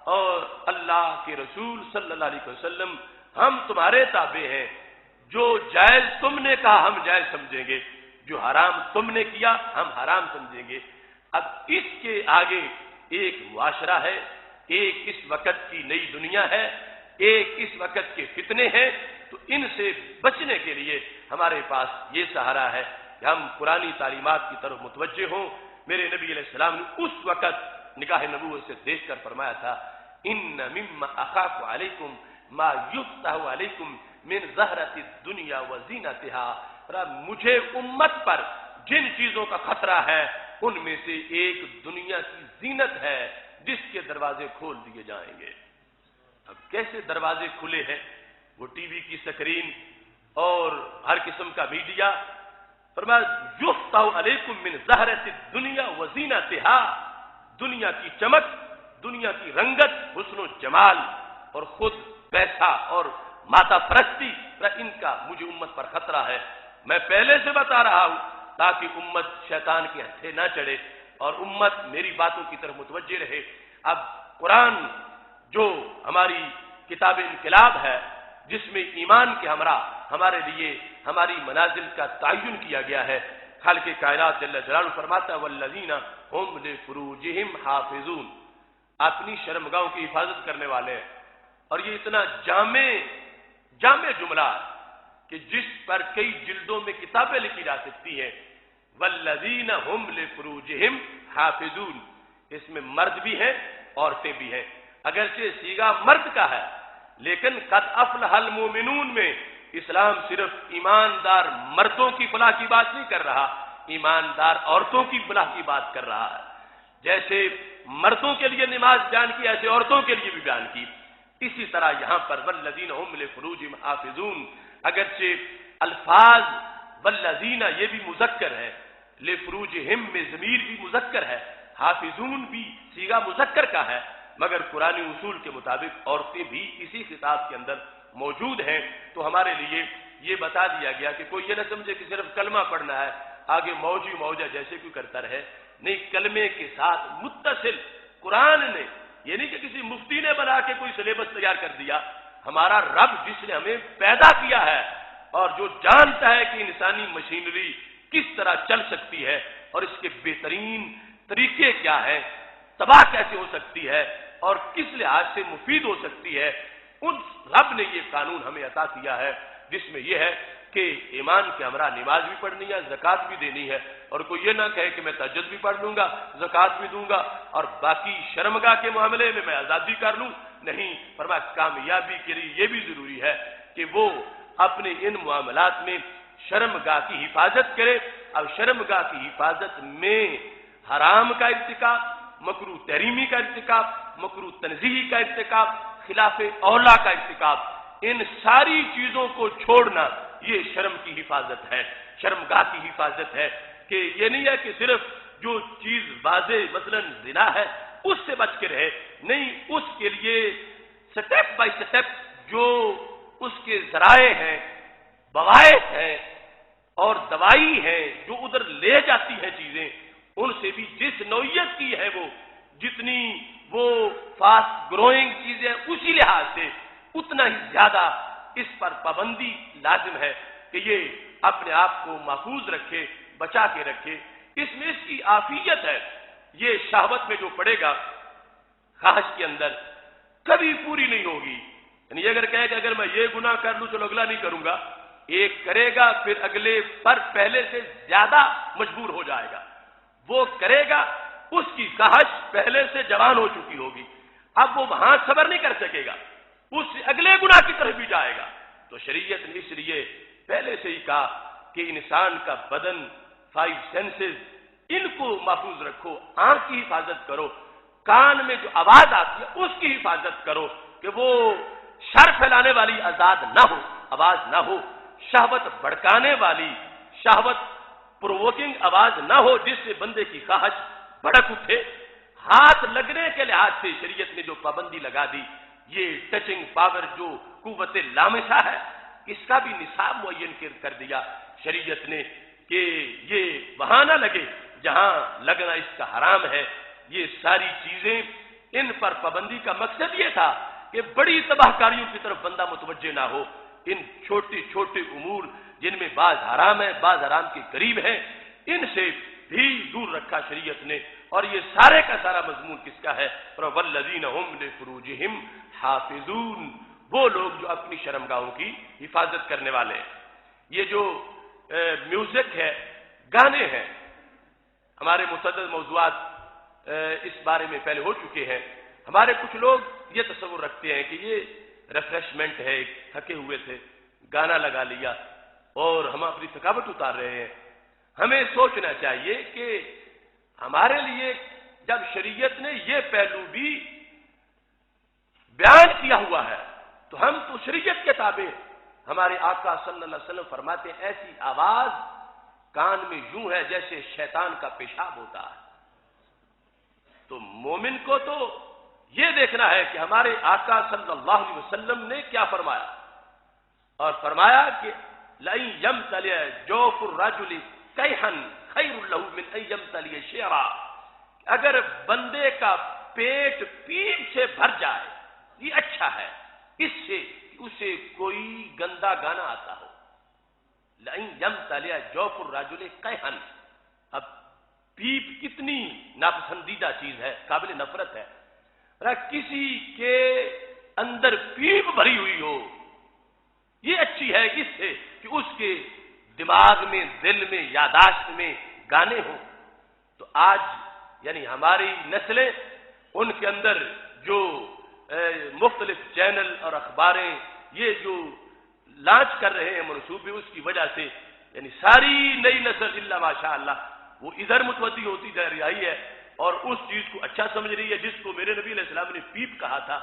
اور اللہ کے رسول صلی اللہ علیہ وسلم ہم تمہارے تابع ہیں، جو جائز تم نے کہا ہم جائز سمجھیں گے، جو حرام تم نے کیا ہم حرام سمجھیں گے۔ اب اس کے آگے ایک معاشرہ ہے، ایک اس وقت کی نئی دنیا ہے، ایک اس وقت کے فتنے ہیں، تو ان سے بچنے کے لیے ہمارے پاس یہ سہارا ہے کہ ہم قرآنی تعلیمات کی طرف متوجہ ہوں۔ میرے نبی علیہ السلام نے اس وقت نکاح نبوت سے دیکھ کر فرمایا تھا ان مما اخاف علیکم ما یفتح علیکم من زہرۃ الدنیا وزینتها، مجھے امت پر جن چیزوں کا خطرہ ہے ان میں سے ایک دنیا کی زینت ہے جس کے دروازے کھول دیے جائیں گے۔ اب کیسے دروازے کھلے ہیں، وہ ٹی وی کی سکرین اور ہر قسم کا میڈیا. فرمایا یفتح علیکم من زہرۃ الدنیا وزینتہا، دنیا کی چمک، دنیا کی رنگت، حسن و جمال اور خود پیسہ اور ماتا پرستی، ان کا مجھے امت پر خطرہ ہے. میں پہلے سے بتا رہا ہوں تاکہ امت شیطان کے ہتھے نہ چڑھے اور امت میری باتوں کی طرف متوجہ رہے. اب قرآن جو ہماری کتاب انقلاب ہے، جس میں ایمان کے ہمراہ ہمارے لیے ہماری منازل کا تعین کیا گیا ہے، خالق کائنات جل جلالہ فرماتا ہے والذین هم لفروجہم حافظون، اپنی شرمگاہوں کی حفاظت کرنے والے ہیں. اور یہ اتنا جامع جملہ کہ جس پر کئی جلدوں میں کتابیں لکھی جا سکتی ہیں. والذین هم لفروجہم حافظون، اس میں مرد بھی ہیں عورتیں بھی ہیں. اگرچہ صیغہ مرد کا ہے لیکن قد افلح المؤمنون میں اسلام صرف ایماندار مردوں کی فلاح کی بات نہیں کر رہا، ایماندار عورتوں کی فلاح کی بات کر رہا ہے. جیسے مردوں کے لیے نماز بیان کی، ایسے عورتوں کے لیے بھی بیان کی. اسی طرح یہاں پر والذین هم لفروجہم حافظون، اگرچہ الفاظ والذین یہ بھی مذکر ہے، لفروجہم میں ضمیر بھی مذکر ہے، حافظون بھی صیغہ مذکر کا ہے، مگر قرآن اصول کے مطابق عورتیں بھی اسی خطاب کے اندر موجود ہیں. تو ہمارے لیے یہ بتا دیا گیا کہ کوئی یہ نہ سمجھے کہ صرف کلمہ پڑھنا ہے، آگے موجی موجہ جیسے کوئی کرتا رہے. نہیں، کلمے کے ساتھ متصل قرآن نے، یہ نہیں کہ کسی مفتی نے بنا کے کوئی سلیبس تیار کر دیا. ہمارا رب جس نے ہمیں پیدا کیا ہے اور جو جانتا ہے کہ انسانی مشینری کس طرح چل سکتی ہے اور اس کے بہترین طریقے کیا ہیں، تباہ کیسے ہو سکتی ہے اور کس لحاظ سے مفید ہو سکتی ہے، ان رب نے یہ قانون ہمیں عطا کیا ہے جس میں یہ ہے کہ ایمان کے ہمراہ نماز بھی پڑھنی ہے، زکوٰۃ بھی دینی ہے. اور کوئی یہ نہ کہے کہ میں تہجد بھی پڑھ لوں گا، زکوٰۃ بھی دوں گا اور باقی شرمگاہ کے معاملے میں آزادی کر لوں. نہیں، فرمایا کامیابی کے لیے یہ بھی ضروری ہے کہ وہ اپنے ان معاملات میں شرمگاہ کی حفاظت کرے. اب شرمگاہ کی حفاظت میں حرام کا ارتکاب، مکروہ تحریمی کا ارتکاب، مکروہ تنزیہی کا ارتکاب، خلاف اولا کا ارتکاب، ان ساری چیزوں کو چھوڑنا یہ شرم کی حفاظت ہے، شرمگاہ کی حفاظت ہے. کہ یہ نہیں ہے کہ صرف جو چیز واضح مثلا زنا ہے اس سے بچ کے رہے، نہیں، اس کے لیے سٹیپ بائی سٹیپ جو اس کے ذرائع ہیں، بواعث ہیں اور دوائی ہیں جو ادھر لے جاتی ہیں چیزیں، ان سے بھی جس نوعیت کی ہے وہ جتنی وہ فاسٹ گروئنگ چیزیں اسی لحاظ سے اتنا ہی زیادہ اس پر پابندی لازم ہے کہ یہ اپنے آپ کو محفوظ رکھے، بچا کے رکھے. اس میں اس کی عافیت ہے. یہ شہوت میں جو پڑے گا خواہش کے اندر کبھی پوری نہیں ہوگی. یعنی اگر کہے کہ اگر میں یہ گناہ کر لوں چلو اگلا نہیں کروں گا، ایک کرے گا پھر اگلے پر پہلے سے زیادہ مجبور ہو جائے گا. وہ کرے گا، اس کی خواہش پہلے سے جوان ہو چکی ہوگی، اب وہ وہاں صبر نہیں کر سکے گا، اس اگلے گناہ کی طرف بھی جائے گا. تو شریعت نے اس لیے پہلے سے ہی کہا کہ انسان کا بدن، 5 سینسز، ان کو محفوظ رکھو. آنکھ کی حفاظت کرو، کان میں جو آواز آتی ہے اس کی حفاظت کرو کہ وہ شر پھیلانے والی آزاد نہ ہو، آواز نہ ہو، شہوت بھڑکانے والی، شہوت پرووکنگ آواز نہ ہو جس سے بندے کی خواہش بھڑک اٹھے. ہاتھ لگنے کے لحاظ سے شریعت نے جو پابندی لگا دی، یہ ٹچنگ پاور جو قوت لامسہ ہے، اس کا بھی نصاب معین کر دیا شریعت نے کہ یہ وہاں نہ لگے جہاں لگنا اس کا حرام ہے. یہ ساری چیزیں، ان پر پابندی کا مقصد یہ تھا کہ بڑی تباہ کاریوں کی طرف بندہ متوجہ نہ ہو. ان چھوٹے چھوٹے امور جن میں بعض حرام ہے، بعض حرام کے قریب ہیں، ان سے بھی دور رکھا شریعت نے. اور یہ سارے کا سارا مضمون کس کا ہے؟ والذین هم لفروجہم حافظون، وہ لوگ جو اپنی شرمگاہوں کی حفاظت کرنے والے ہیں. یہ جو میوزک ہے، گانے ہیں، ہمارے متعدد موضوعات اس بارے میں پہلے ہو چکے ہیں. ہمارے کچھ لوگ یہ تصور رکھتے ہیں کہ یہ ریفریشمنٹ ہے، تھکے ہوئے تھے، گانا لگا لیا اور ہم اپنی تھکاوٹ اتار رہے ہیں. ہمیں سوچنا چاہیے کہ ہمارے لیے جب شریعت نے یہ پہلو بھی بیان کیا ہوا ہے تو ہم تو شریعت کے تابع ہیں۔ ہمارے آقا صلی اللہ علیہ وسلم فرماتے ہیں ایسی آواز کان میں یوں ہے جیسے شیطان کا پیشاب ہوتا ہے۔ تو مومن کو تو یہ دیکھنا ہے کہ ہمارے آقا صلی اللہ علیہ وسلم نے کیا فرمایا، اور فرمایا کہ لَئِن يَمْتَلِئَ جَوْفُ الرَّجُلِ قَيْحًا خَيْرٌ لَهُ مِنْ أَن يَمْتَلِئَ شِعْرًا، اگر بندے کا پیٹ پیپ سے بھر جائے یہ اچھا ہے اس سے اسے کوئی گندا گانا آتا ہو۔ لَئِن يَمْتَلِئَ جَوْفُ الرَّجُلِ قَيْحًا، اب پیپ کتنی ناپسندیدہ چیز ہے، قابل نفرت ہے۔ کسی کے اندر پیپ بھری ہوئی ہو یہ اچھی ہے اس سے کہ اس کے دماغ میں، دل میں، یاداشت میں گانے ہوں۔ تو آج یعنی ہماری نسلیں ان کے اندر جو مختلف چینل اور اخباریں یہ جو لانچ کر رہے ہیں منصوبے، اس کی وجہ سے یعنی ساری نئی نسل الا ماشاء اللہ وہ ادھر متوجہ ہوتی جا رہی ہے اور اس چیز کو اچھا سمجھ رہی ہے جس کو میرے نبی علیہ السلام نے پیپ کہا تھا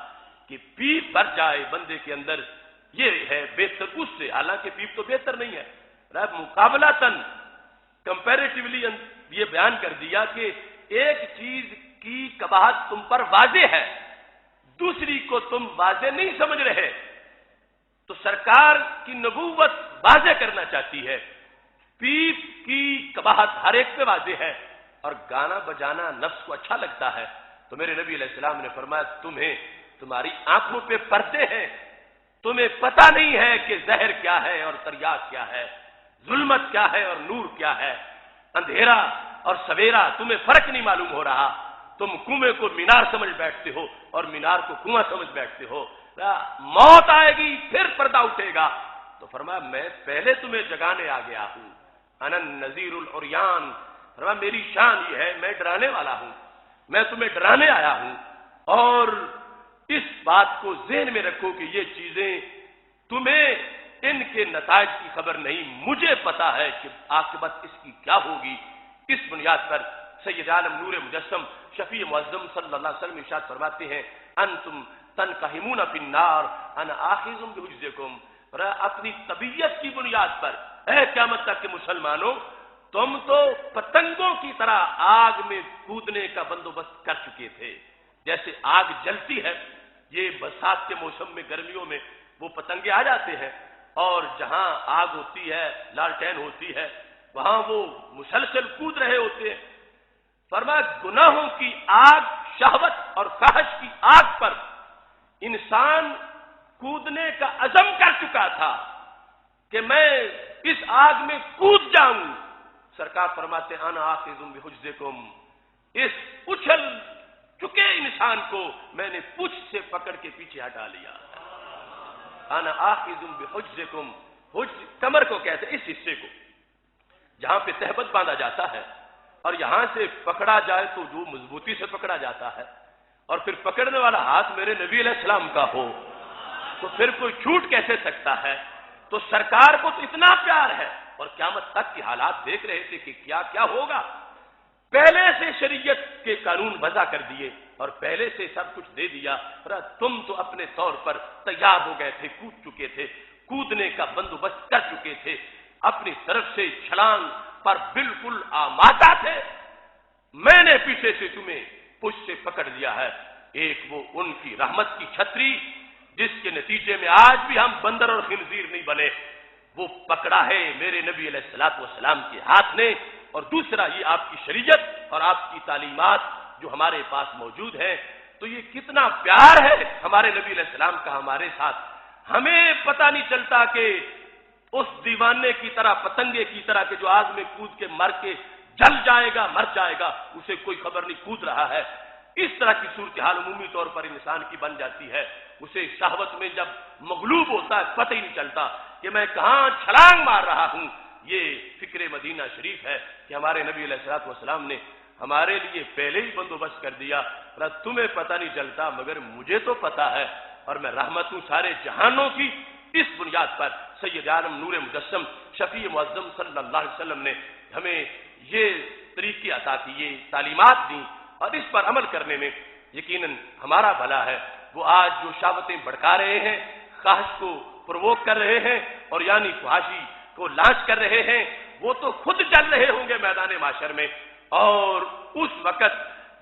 کہ پیپ بھر جائے بندے کے اندر یہ ہے بہتر اس سے، حالانکہ پیپ تو بہتر نہیں ہے۔ مقابلتاً کمپیریٹیولی یہ بیان کر دیا کہ ایک چیز کی قباحت تم پر واضح ہے، دوسری کو تم واضح نہیں سمجھ رہے، تو سرکار کی نبوت واضح کرنا چاہتی ہے۔ پیپ کی قباحت ہر ایک پہ واضح ہے اور گانا بجانا نفس کو اچھا لگتا ہے، تو میرے نبی علیہ السلام نے فرمایا تمہیں تمہاری آنکھوں پہ پردے ہیں، تمہیں پتہ نہیں ہے کہ زہر کیا ہے اور تریاق کیا ہے، ظلمت کیا ہے اور نور کیا ہے، اندھیرا اور سویرا تمہیں فرق نہیں معلوم ہو رہا، تم کنویں کو مینار سمجھ بیٹھتے ہو اور مینار کو کنواں سمجھ بیٹھتے ہو۔ موت آئے گی پھر پردہ اٹھے گا، تو فرمایا میں پہلے تمہیں جگانے آ گیا ہوں، انا النذیر العریان، فرمایا میری شان یہ ہے میں ڈرانے والا ہوں، میں تمہیں ڈرانے آیا ہوں، اور اس بات کو ذہن میں رکھو کہ یہ چیزیں تمہیں ان کے نتائج کی خبر نہیں، مجھے پتا ہے کہ عاقبت اس کی کیا ہوگی۔ اس بنیاد پر سید عالم نور مجسم شفیع معظم صلی اللہ علیہ وسلم ارشاد فرماتے ہیں انتم تنقحمون فی النار انا آخذ بحجزکم، اپنی طبیعت کی بنیاد پر اے قیامت تک کے مسلمانوں تم تو پتنگوں کی طرح آگ میں کودنے کا بندوبست کر چکے تھے۔ جیسے آگ جلتی ہے، یہ برسات کے موسم میں گرمیوں میں وہ پتنگے آ جاتے ہیں اور جہاں آگ ہوتی ہے لالٹین ہوتی ہے وہاں وہ مسلسل کود رہے ہوتے ہیں۔ فرمایا گناہوں کی آگ، شہوت اور فحش کی آگ پر انسان کودنے کا عزم کر چکا تھا کہ میں اس آگ میں کود جاؤں۔ سرکار فرماتے انا آخذ بحجزکم، اس اچھل چکے انسان کو میں نے پوچھ سے پکڑ کے پیچھے ہٹا لیا۔ انا آخذ بحجزکم، حجز کمر کو کہتے ہیں اس حصے کو جہاں پہ تہبت باندھا جاتا ہے، اور یہاں سے پکڑا جائے تو جو مضبوطی سے پکڑا جاتا ہے، اور پھر پکڑنے والا ہاتھ میرے نبی علیہ السلام کا ہو تو پھر کوئی چھوٹ کیسے سکتا ہے؟ تو سرکار کو تو اتنا پیار ہے اور قیامت تک کے حالات دیکھ رہے تھے کہ کیا کیا ہوگا، پہلے سے شریعت کے قانون وضع کر دیے اور پہلے سے سب کچھ دے دیا، تم تو اپنے طور پر تیار ہو گئے تھے، کود چکے تھے، کودنے کا بندوبست کر چکے تھے، اپنی طرف سے چھلانگ پر بالکل آمادہ تھے، میں نے پیچھے سے تمہیں پشت سے پکڑ لیا ہے۔ ایک وہ ان کی رحمت کی چھتری جس کے نتیجے میں آج بھی ہم بندر اور خنزیر نہیں بنے، وہ پکڑا ہے میرے نبی علیہ الصلوۃ والسلام کے ہاتھ نے، اور دوسرا یہ آپ کی شریعت اور آپ کی تعلیمات جو ہمارے پاس موجود ہیں۔ تو یہ کتنا پیار ہے ہمارے نبی علیہ السلام کا ہمارے ساتھ، ہمیں پتہ نہیں چلتا کہ اس دیوانے کی طرح، پتنگے کی طرح کہ جو آگ میں کود کے مر کے جل جائے گا، مر جائے گا، اسے کوئی خبر نہیں کود رہا ہے۔ اس طرح کی صورتحال عمومی طور پر انسان کی بن جاتی ہے، اسے شہوت میں جب مغلوب ہوتا ہے پتہ ہی نہیں چلتا کہ میں کہاں چھلانگ مار رہا ہوں۔ یہ فکر مدینہ شریف ہے کہ ہمارے نبی علیہ الصلوۃ والسلام نے ہمارے لیے پہلے ہی بندوبست کر دیا، تمہیں پتہ نہیں چلتا مگر مجھے تو پتہ ہے، اور میں رحمت ہوں سارے جہانوں کی۔ اس بنیاد پر سید عالم نور مجسم شفیع معظم صلی اللہ علیہ وسلم نے ہمیں یہ طریقے عطا کیے، تعلیمات دی، اور اس پر عمل کرنے میں یقیناً ہمارا بھلا ہے۔ وہ آج جو شہوتیں بھڑکا رہے ہیں، خواہش کو پرووک کر رہے ہیں اور یعنی فحاشی کو لانچ کر رہے ہیں، وہ تو خود جل رہے ہوں گے میدان معاشر میں. اور اس وقت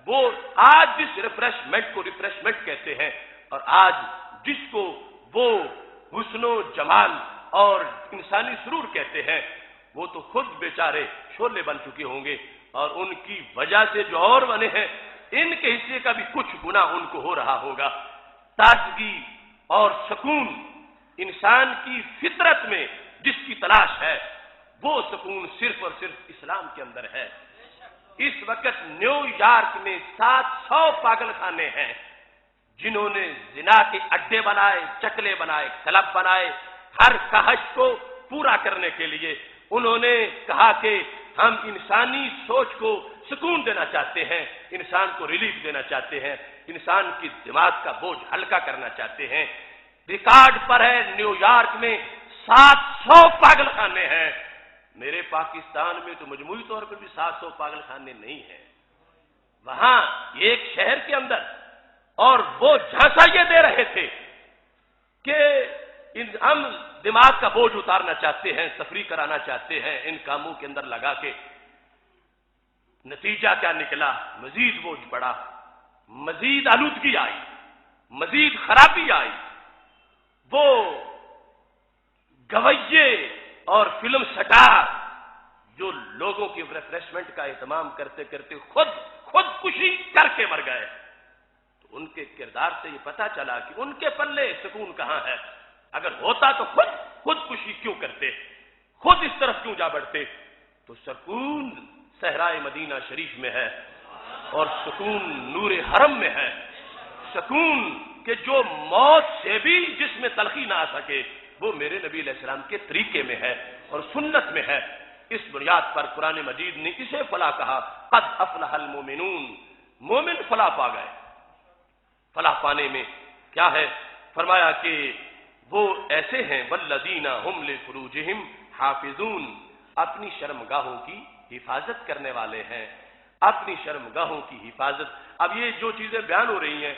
وہ آج جس ریفریشمنٹ کو ریفریشمنٹ کہتے ہیں اور آج جس کو وہ حسن و جمال اور انسانی سرور کہتے ہیں، وہ تو خود بیچارے شولے بن چکے ہوں گے اور ان کی وجہ سے جو اور بنے ہیں ان کے حصے کا بھی کچھ گناہ ان کو ہو رہا ہوگا. تازگی اور سکون انسان کی فطرت میں جس کی تلاش ہے، وہ سکون صرف اور صرف اسلام کے اندر ہے. اس وقت نیو یارک میں 700 پاگل خانے ہیں جنہوں نے زنا کے اڈے بنائے، چکلے بنائے، کلب بنائے. ہر خواہش کو پورا کرنے کے لیے انہوں نے کہا کہ ہم انسانی سوچ کو سکون دینا چاہتے ہیں، انسان کو ریلیف دینا چاہتے ہیں، انسان کی دماغ کا بوجھ ہلکا کرنا چاہتے ہیں. ریکارڈ پر ہے نیو یارک میں 700 پاگل خانے ہیں. میرے پاکستان میں تو مجموعی طور پر بھی 700 پاگل خانے نہیں ہیں. وہاں ایک شہر کے اندر، اور وہ جھانسا یہ دے رہے تھے کہ ہم دماغ کا بوجھ اتارنا چاہتے ہیں، تفریح کرانا چاہتے ہیں ان کاموں کے اندر لگا کے. نتیجہ کیا نکلا؟ مزید بوجھ پڑا، مزید آلودگی آئی، مزید خرابی آئی. وہ گویے اور فلم سٹار جو لوگوں کی ریفریشمنٹ کا اہتمام کرتے کرتے خودکشی کر کے مر گئے، تو ان کے کردار سے یہ پتا چلا کہ ان کے پلے سکون کہاں ہے. اگر ہوتا تو خودکشی کیوں کرتے، خود اس طرف کیوں جا بڑھتے. تو سکون صحرائے مدینہ شریف میں ہے اور سکون نور حرم میں ہے. سکون کہ جو موت سے بھی جس میں تلخی نہ آ سکے، وہ میرے نبی علیہ السلام کے طریقے میں ہے اور سنت میں ہے. اس بنیاد پر قرآن مجید نے اسے فلاح کہا، قد افلح المومنون. مومن فلاح پا گئے. فلاح پانے میں کیا ہے؟ فرمایا کہ وہ ایسے ہیں والذین هم لفروجہم حافظون، اپنی شرمگاہوں کی حفاظت کرنے والے ہیں، اپنی شرمگاہوں کی حفاظت. اب یہ جو چیزیں بیان ہو رہی ہیں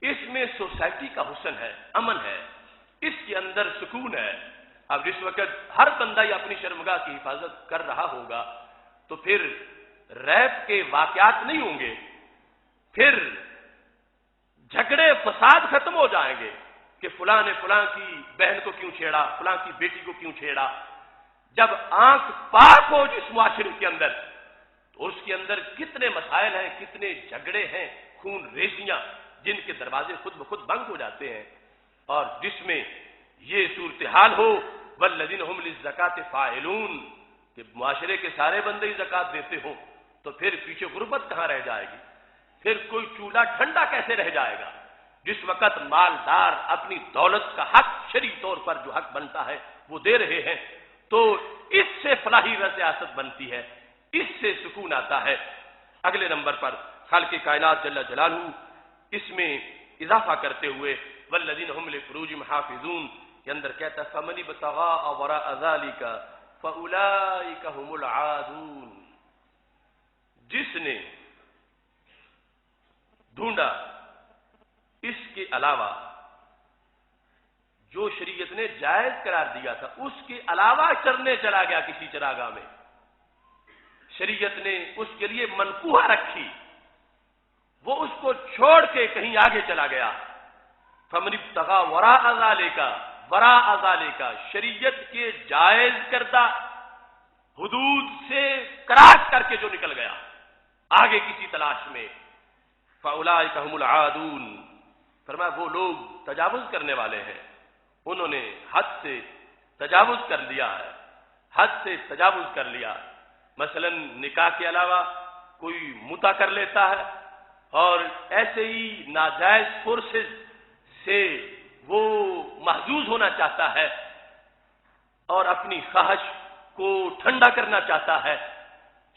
اس میں سوسائٹی کا حسن ہے، امن ہے، اس کے اندر سکون ہے. اب جس وقت ہر بندہ یہ اپنی شرمگاہ کی حفاظت کر رہا ہوگا تو پھر ریپ کے واقعات نہیں ہوں گے، پھر جھگڑے فساد ختم ہو جائیں گے کہ فلاں نے فلاں کی بہن کو کیوں چھیڑا، فلاں کی بیٹی کو کیوں چھیڑا. جب آنکھ پاک ہو جس معاشرے کے اندر تو اس کے اندر کتنے مسائل ہیں، کتنے جھگڑے ہیں، خون ریزیاں جن کے دروازے خود بخود بند ہو جاتے ہیں. اور جس میں یہ صورتحال ہو والذین هم للزکاۃ فاعلون کہ معاشرے کے سارے بندے ہی زکات دیتے ہوں تو پھر پیچھے غربت کہاں رہ جائے گی؟ پھر کوئی چولہا ٹھنڈا کیسے رہ جائے گا؟ جس وقت مالدار اپنی دولت کا حق شرعی طور پر جو حق بنتا ہے وہ دے رہے ہیں تو اس سے فلاحی سیاست بنتی ہے، اس سے سکون آتا ہے. اگلے نمبر پر خالق کائنات جل جلالہ اس میں اضافہ کرتے ہوئے والذین هم لفروجہم حافظون کے اندر کہتا ہے فمن ابتغاء وراء ذلک فاولئک هم العادون. جس نے ڈھونڈا اس کے علاوہ جو شریعت نے جائز قرار دیا تھا اس کے علاوہ چرنے چلا گیا کسی چراگاہ میں، شریعت نے اس کے لیے منقوہ رکھی، وہ اس کو چھوڑ کے کہیں آگے چلا گیا. فمن ابتغاء وراء ذلک شریعت کے جائز کردہ حدود سے کراس کر کے جو نکل گیا آگے کسی تلاش میں، فاولئک هم العادون. فرمایا وہ لوگ تجاوز کرنے والے ہیں، انہوں نے حد سے تجاوز کر لیا ہے، حد سے تجاوز کر لیا. مثلا نکاح کے علاوہ کوئی متع کر لیتا ہے اور ایسے ہی ناجائز فورسز سے وہ محظوظ ہونا چاہتا ہے اور اپنی خواہش کو ٹھنڈا کرنا چاہتا ہے.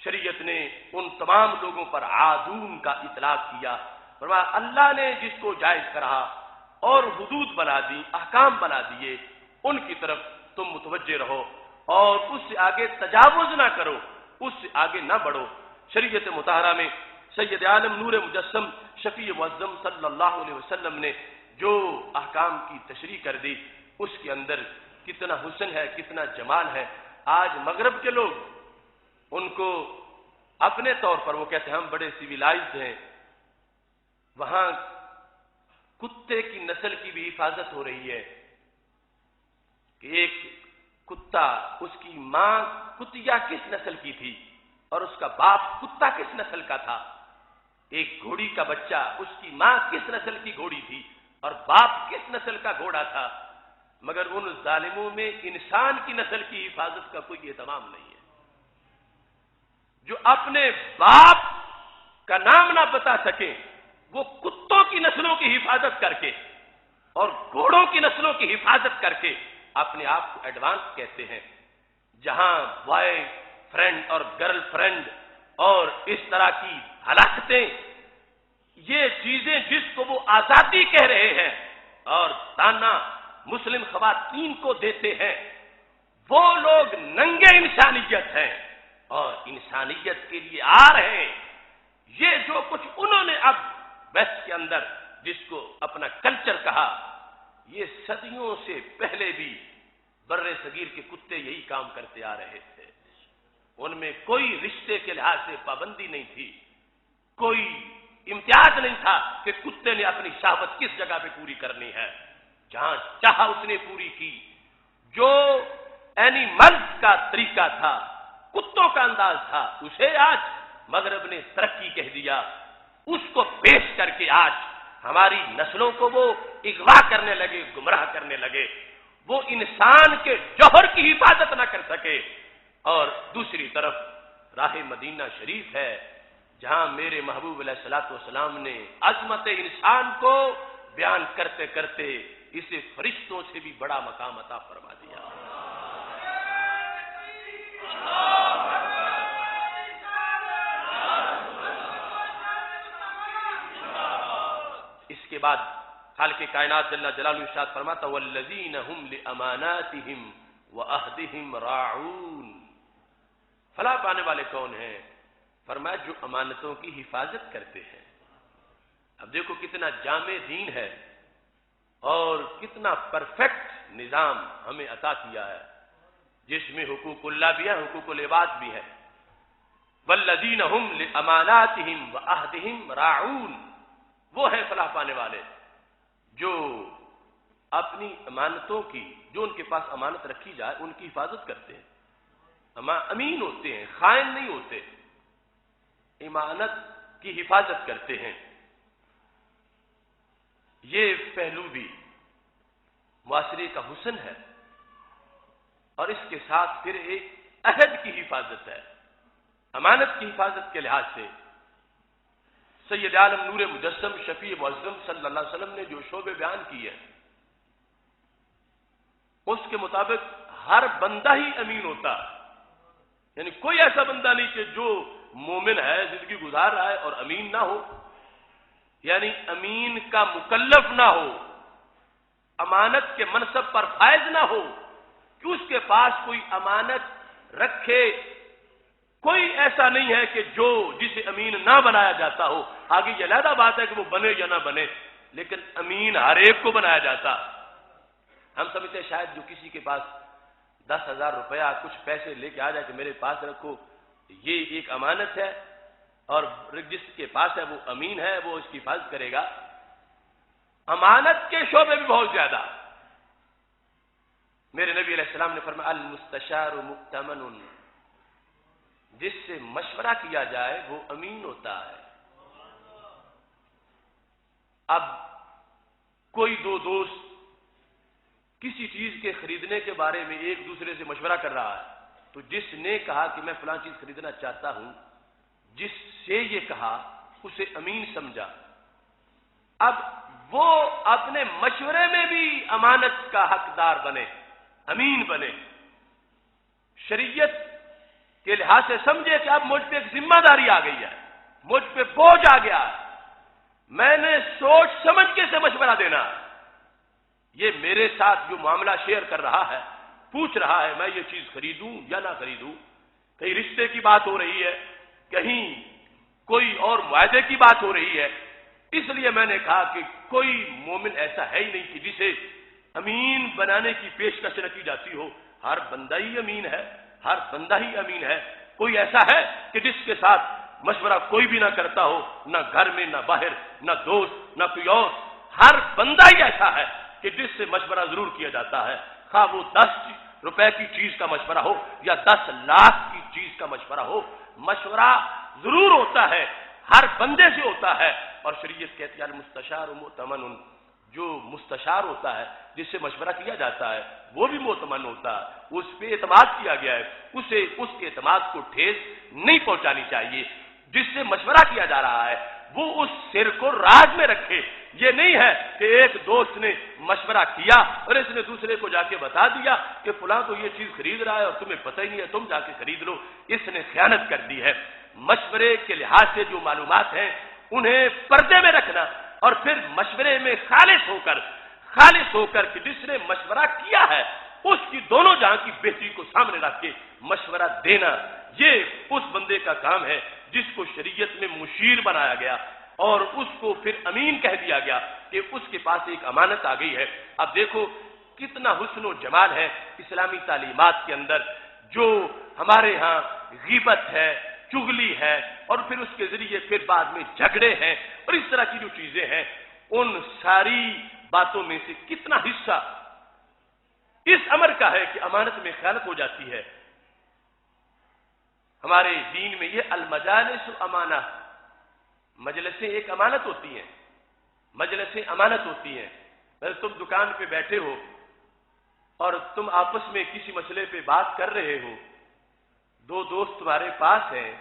شریعت نے ان تمام لوگوں پر عادون کا اطلاق کیا. فرمایا اللہ نے جس کو جائز کرا اور حدود بنا دی، احکام بنا دیے، ان کی طرف تم متوجہ رہو اور اس سے آگے تجاوز نہ کرو، اس سے آگے نہ بڑھو. شریعت مطہرہ میں سید عالم نور مجسم شفیع معظم صلی اللہ علیہ وسلم نے جو احکام کی تشریح کر دی اس کے اندر کتنا حسن ہے، کتنا جمال ہے. آج مغرب کے لوگ ان کو اپنے طور پر وہ کہتے ہیں ہم بڑے سویلائزڈ ہیں، وہاں کتے کی نسل کی بھی حفاظت ہو رہی ہے کہ ایک کتا، اس کی ماں کتیا کس نسل کی تھی اور اس کا باپ کتا کس نسل کا تھا. ایک گھوڑی کا بچہ، اس کی ماں کس نسل کی گھوڑی تھی اور باپ کس نسل کا گھوڑا تھا. مگر ان ظالموں میں انسان کی نسل کی حفاظت کا کوئی اہتمام نہیں ہے. جو اپنے باپ کا نام نہ بتا سکے وہ کتوں کی نسلوں کی حفاظت کر کے اور گھوڑوں کی نسلوں کی حفاظت کر کے اپنے آپ کو ایڈوانس کہتے ہیں. جہاں بوائے فرینڈ اور گرل فرینڈ اور اس طرح کی ہلاکتیں، یہ چیزیں جس کو وہ آزادی کہہ رہے ہیں اور تانا مسلم خواتین کو دیتے ہیں، وہ لوگ ننگے انسانیت ہیں اور انسانیت کے لیے آ رہے ہیں. یہ جو کچھ انہوں نے اب ویسٹ کے اندر جس کو اپنا کلچر کہا، یہ صدیوں سے پہلے بھی بر صغیر کے کتے یہی کام کرتے آ رہے تھے. ان میں کوئی رشتے کے لحاظ سے پابندی نہیں تھی، کوئی امتیاز نہیں تھا کہ کتے نے اپنی شہوت کس جگہ پہ پوری کرنی ہے. جہاں چاہا اس نے پوری کی. جو اینیملز کا طریقہ تھا، کتوں کا انداز تھا، اسے آج مغرب نے ترقی کہہ دیا. اس کو پیش کر کے آج ہماری نسلوں کو وہ اغوا کرنے لگے، گمراہ کرنے لگے. وہ انسان کے جوہر کی حفاظت نہ کر سکے. اور دوسری طرف راہ مدینہ شریف ہے جہاں میرے محبوب علیہ الصلوۃ والسلام نے عظمت انسان کو بیان کرتے کرتے اسے فرشتوں سے بھی بڑا مقام عطا فرما دیا. اس کے بعد خالق کائنات جل جلالہ ارشاد فرماتا والذین هم لاماناتهم وعہدهم راعون. فلاح پانے والے کون ہیں؟ فرمایا جو امانتوں کی حفاظت کرتے ہیں. اب دیکھو کتنا جامع دین ہے اور کتنا پرفیکٹ نظام ہمیں عطا کیا ہے جس میں حقوق اللہ بھی ہے، حقوق العباد بھی ہے. والذین هم لاماناتهم وعہدهم راعون. وہ ہیں فلاح پانے والے جو اپنی امانتوں کی، جو ان کے پاس امانت رکھی جائے ان کی حفاظت کرتے ہیں. امین ہوتے ہیں، خائن نہیں ہوتے، امانت کی حفاظت کرتے ہیں. یہ پہلو بھی معاشرے کا حسن ہے اور اس کے ساتھ پھر ایک عہد کی حفاظت ہے. امانت کی حفاظت کے لحاظ سے سید عالم نور مجسم شفیع معظم صلی اللہ علیہ وسلم نے جو شعبے بیان کیے ہیں اس کے مطابق ہر بندہ ہی امین ہوتا ہے. یعنی کوئی ایسا بندہ نہیں کہ جو مومن ہے، زندگی گزار رہا ہے اور امین نہ ہو، یعنی امین کا مکلف نہ ہو، امانت کے منصب پر فائز نہ ہو کہ اس کے پاس کوئی امانت رکھے. کوئی ایسا نہیں ہے کہ جو جسے امین نہ بنایا جاتا ہو. آگے یہ علیحدہ بات ہے کہ وہ بنے یا نہ بنے، لیکن امین ہر ایک کو بنایا جاتا. ہم سمجھتے ہیں شاید جو کسی کے پاس 10,000 روپیہ کچھ پیسے لے کے آ جائے کہ میرے پاس رکھو، یہ ایک امانت ہے اور جس کے پاس ہے وہ امین ہے، وہ اس کی حفاظت کرے گا. امانت کے شعبے بھی بہت زیادہ. میرے نبی علیہ السلام نے فرمایا المستشار مؤتمن. جس سے مشورہ کیا جائے وہ امین ہوتا ہے. اب کوئی دو دوست کسی چیز کے خریدنے کے بارے میں ایک دوسرے سے مشورہ کر رہا ہے تو جس نے کہا کہ میں فلاں چیز خریدنا چاہتا ہوں، جس سے یہ کہا اسے امین سمجھا. اب وہ اپنے مشورے میں بھی امانت کا حقدار بنے، امین بنے. شریعت کے لحاظ سے سمجھے کہ اب مجھ پہ ایک ذمہ داری آ گئی ہے، مجھ پہ بوجھ آ گیا ہے، میں نے سوچ سمجھ کے سے مشورہ دینا. یہ میرے ساتھ جو معاملہ شیئر کر رہا ہے، پوچھ رہا ہے میں یہ چیز خریدوں یا نہ خریدوں، کہیں رشتے کی بات ہو رہی ہے، کہیں کوئی اور معاہدے کی بات ہو رہی ہے. اس لیے میں نے کہا کہ کوئی مومن ایسا ہے ہی نہیں کہ جسے امین بنانے کی پیشکش نہ کی جاتی ہو. ہر بندہ ہی امین ہے، ہر بندہ ہی امین ہے. کوئی ایسا ہے کہ جس کے ساتھ مشورہ کوئی بھی نہ کرتا ہو، نہ گھر میں، نہ باہر، نہ دوست، نہ کوئی اور. ہر بندہ ہی ایسا ہے کہ جس سے مشورہ ضرور کیا جاتا ہے، خواہ وہ 10 روپے کی چیز کا مشورہ ہو یا 10 لاکھ کی چیز کا مشورہ ہو. مشورہ ضرور ہوتا ہے، ہر بندے سے ہوتا ہے. اور شریعت کہتی ہے المستشار مؤتمن، جو مستشار ہوتا ہے، جس سے مشورہ کیا جاتا ہے، وہ بھی مؤتمن ہوتا ہے. اس پہ اعتماد کیا گیا ہے، اسے اس کے اعتماد کو ٹھیس نہیں پہنچانی چاہیے. جس سے مشورہ کیا جا رہا ہے وہ اس سر کو راز میں رکھے. یہ نہیں ہے کہ ایک دوست نے مشورہ کیا اور اس نے دوسرے کو جا کے بتا دیا کہ فلاں تو یہ چیز خرید رہا ہے اور تمہیں پتہ ہی نہیں ہے، تم جا کے خرید لو. اس نے خیانت کر دی ہے. مشورے کے لحاظ سے جو معلومات ہیں انہیں پردے میں رکھنا اور پھر مشورے میں خالص ہو کر کہ جس نے مشورہ کیا ہے اس کی دونوں جہاں کی بہتری کو سامنے رکھ کے مشورہ دینا، یہ اس بندے کا کام ہے جس کو شریعت میں مشیر بنایا گیا اور اس کو پھر امین کہہ دیا گیا کہ اس کے پاس ایک امانت آ گئی ہے. اب دیکھو کتنا حسن و جمال ہے اسلامی تعلیمات کے اندر. جو ہمارے ہاں غیبت ہے، چغلی ہے اور پھر اس کے ذریعے پھر بعد میں جھگڑے ہیں اور اس طرح کی جو چیزیں ہیں، ان ساری باتوں میں سے کتنا حصہ اس امر کا ہے کہ امانت میں خیانت ہو جاتی ہے. ہمارے دین میں یہ المجالس امانہ، مجلسیں ایک امانت ہوتی ہیں، مجلسیں امانت ہوتی ہیں. تم دکان پہ بیٹھے ہو اور تم آپس میں کسی مسئلے پہ بات کر رہے ہو، 2 دوست تمہارے پاس ہیں،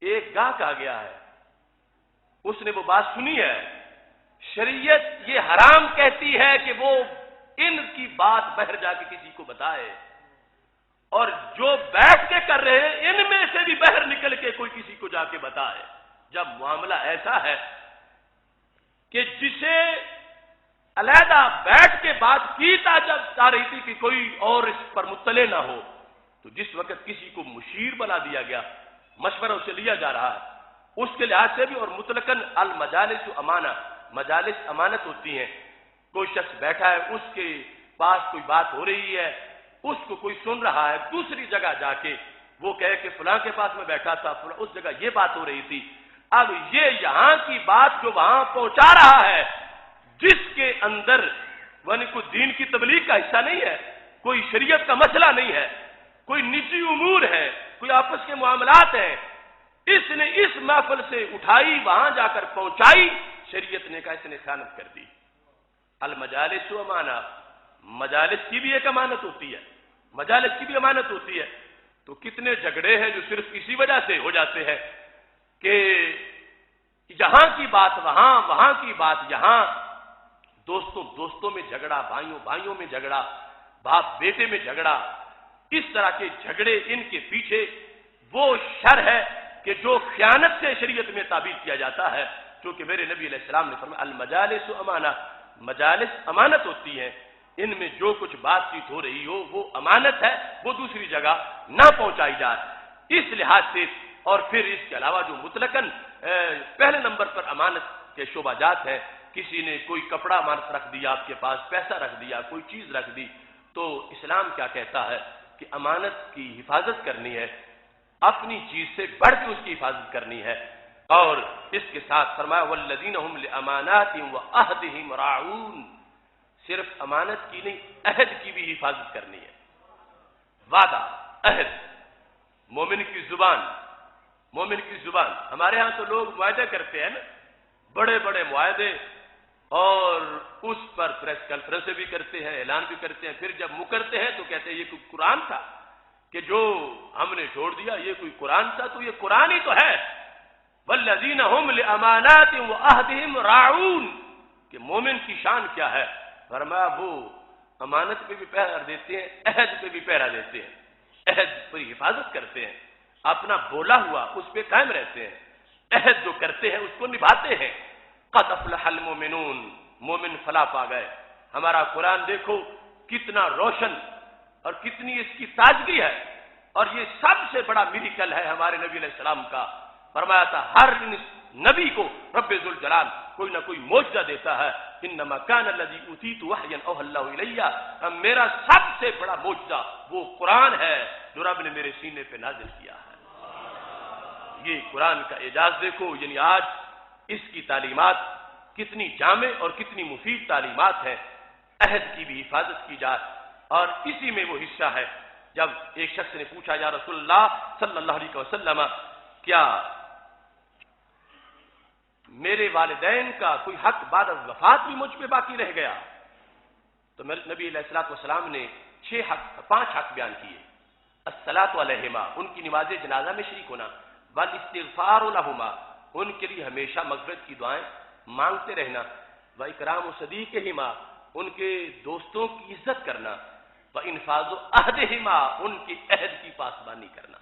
ایک گاہک آ گیا ہے، اس نے وہ بات سنی ہے. شریعت یہ حرام کہتی ہے کہ وہ ان کی بات باہر جا کے کسی کو بتائے، اور جو بیٹھ کے کر رہے ہیں ان میں سے بھی باہر نکل کے کوئی کسی کو جا کے بتائے. جب معاملہ ایسا ہے کہ جسے علیحدہ بیٹھ کے بات کی جا رہی تھی کہ کوئی اور اس پر مطلع نہ ہو، تو جس وقت کسی کو مشیر بنا دیا گیا، مشورہ اسے لیا جا رہا ہے، اس کے لحاظ سے بھی. اور مطلقاً المجالس امانہ، مجالس امانت ہوتی ہیں. کوئی شخص بیٹھا ہے، اس کے پاس کوئی بات ہو رہی ہے، اس کو کوئی سن رہا ہے، دوسری جگہ جا کے وہ کہے کہ فلاں کے پاس میں بیٹھا تھا، اس جگہ یہ بات ہو رہی تھی. اب یہ یہاں کی بات جو وہاں پہنچا رہا ہے، جس کے اندر یعنی کوئی دین کی تبلیغ کا حصہ نہیں ہے، کوئی شریعت کا مسئلہ نہیں ہے، کوئی نجی امور ہے، کوئی آپس کے معاملات ہیں، اس نے اس محفل سے اٹھائی وہاں جا کر پہنچائی. شریعت نے کہا اس نے خیانت کر دی. المجالس امانہ، مجالس کی بھی ایک امانت ہوتی ہے، مجالس کی بھی امانت ہوتی ہے. تو کتنے جھگڑے ہیں جو صرف اسی وجہ سے ہو جاتے ہیں کہ یہاں کی بات وہاں، وہاں کی بات یہاں، دوستوں میں جھگڑا، بھائیوں میں جھگڑا، باپ بیٹے میں جھگڑا. اس طرح کے جھگڑے، ان کے پیچھے وہ شر ہے کہ جو خیانت سے شریعت میں تعبیر کیا جاتا ہے. کیونکہ میرے نبی علیہ السلام نے فرمایا المجالس امانہ، مجالس امانت ہوتی ہیں، ان میں جو کچھ بات چیت ہو رہی ہو وہ امانت ہے، وہ دوسری جگہ نہ پہنچائی جائے. اس لحاظ سے اور پھر اس کے علاوہ جو مطلقاً پہلے نمبر پر امانت کے شعبہ جات ہیں، کسی نے کوئی کپڑا امانت رکھ دیا آپ کے پاس، پیسہ رکھ دیا، کوئی چیز رکھ دی، تو اسلام کیا کہتا ہے کہ امانت کی حفاظت کرنی ہے، اپنی چیز سے بڑھ کے اس کی حفاظت کرنی ہے. اور اس کے ساتھ فرمایا والذین هم لاماناتهم وعہدهم راعون، صرف امانت کی نہیں، عہد کی بھی حفاظت کرنی ہے. وعدہ، عہد، مومن کی زبان، مومن کی زبان. ہمارے ہاں تو لوگ معاہدے کرتے ہیں نا، بڑے بڑے معاہدے، اور اس پر پریس کانفرنس بھی کرتے ہیں، اعلان بھی کرتے ہیں، پھر جب مکرتے ہیں تو کہتے ہیں یہ کوئی قرآن تھا کہ جو ہم نے چھوڑ دیا، یہ کوئی قرآن تھا، تو یہ قرآن ہی تو ہے. والذین هم لاماناتهم وعہدهم راعون، کہ مومن کی شان کیا ہے؟ فرمایا وہ امانت پہ بھی پہرا دیتے ہیں، عہد پہ بھی پہرا دیتے ہیں، عہد پر حفاظت کرتے ہیں، اپنا بولا ہوا اس پہ قائم رہتے ہیں، عہد جو کرتے ہیں اس کو نبھاتے ہیں. قد افلح المؤمنون، مومن فلاح پا گئے. ہمارا قرآن دیکھو کتنا روشن اور کتنی اس کی تازگی ہے، اور یہ سب سے بڑا میریکل ہے ہمارے نبی علیہ السلام کا فرمایا تھا ہر نبی کو رب ذوالجلال کوئی نہ کوئی معجزہ دیتا ہے. انما کان الذی اوتیت وحیا اوحى اللہ الیہ، میرا سب سے بڑا معجزہ وہ قرآن ہے جو رب نے میرے سینے پہ نازل کیا ہے. یہ قرآن کا اعجاز دیکھو، یعنی آج اس کی تعلیمات کتنی جامع اور کتنی مفید تعلیمات ہیں. عہد کی بھی حفاظت کی جائے، اور اسی میں وہ حصہ ہے جب ایک شخص نے پوچھا یا رسول اللہ صلی اللہ علیہ وسلم کیا میرے والدین کا کوئی حق بعد از وفات بھی مجھ پہ باقی رہ گیا؟ تو نبی علیہ الصلوۃ والسلام نے 5 حق بیان کیے. الصلاۃ علیہما، ان کی نماز جنازہ میں شریک ہونا، والاستغفار لہما، ان کے لیے ہمیشہ مغفرت کی دعائیں مانگتے رہنا، واکرام صدیقہما، ان کے دوستوں کی عزت کرنا، وانفاذ عہدہما، ان کی عہد کی پاسبانی کرنا.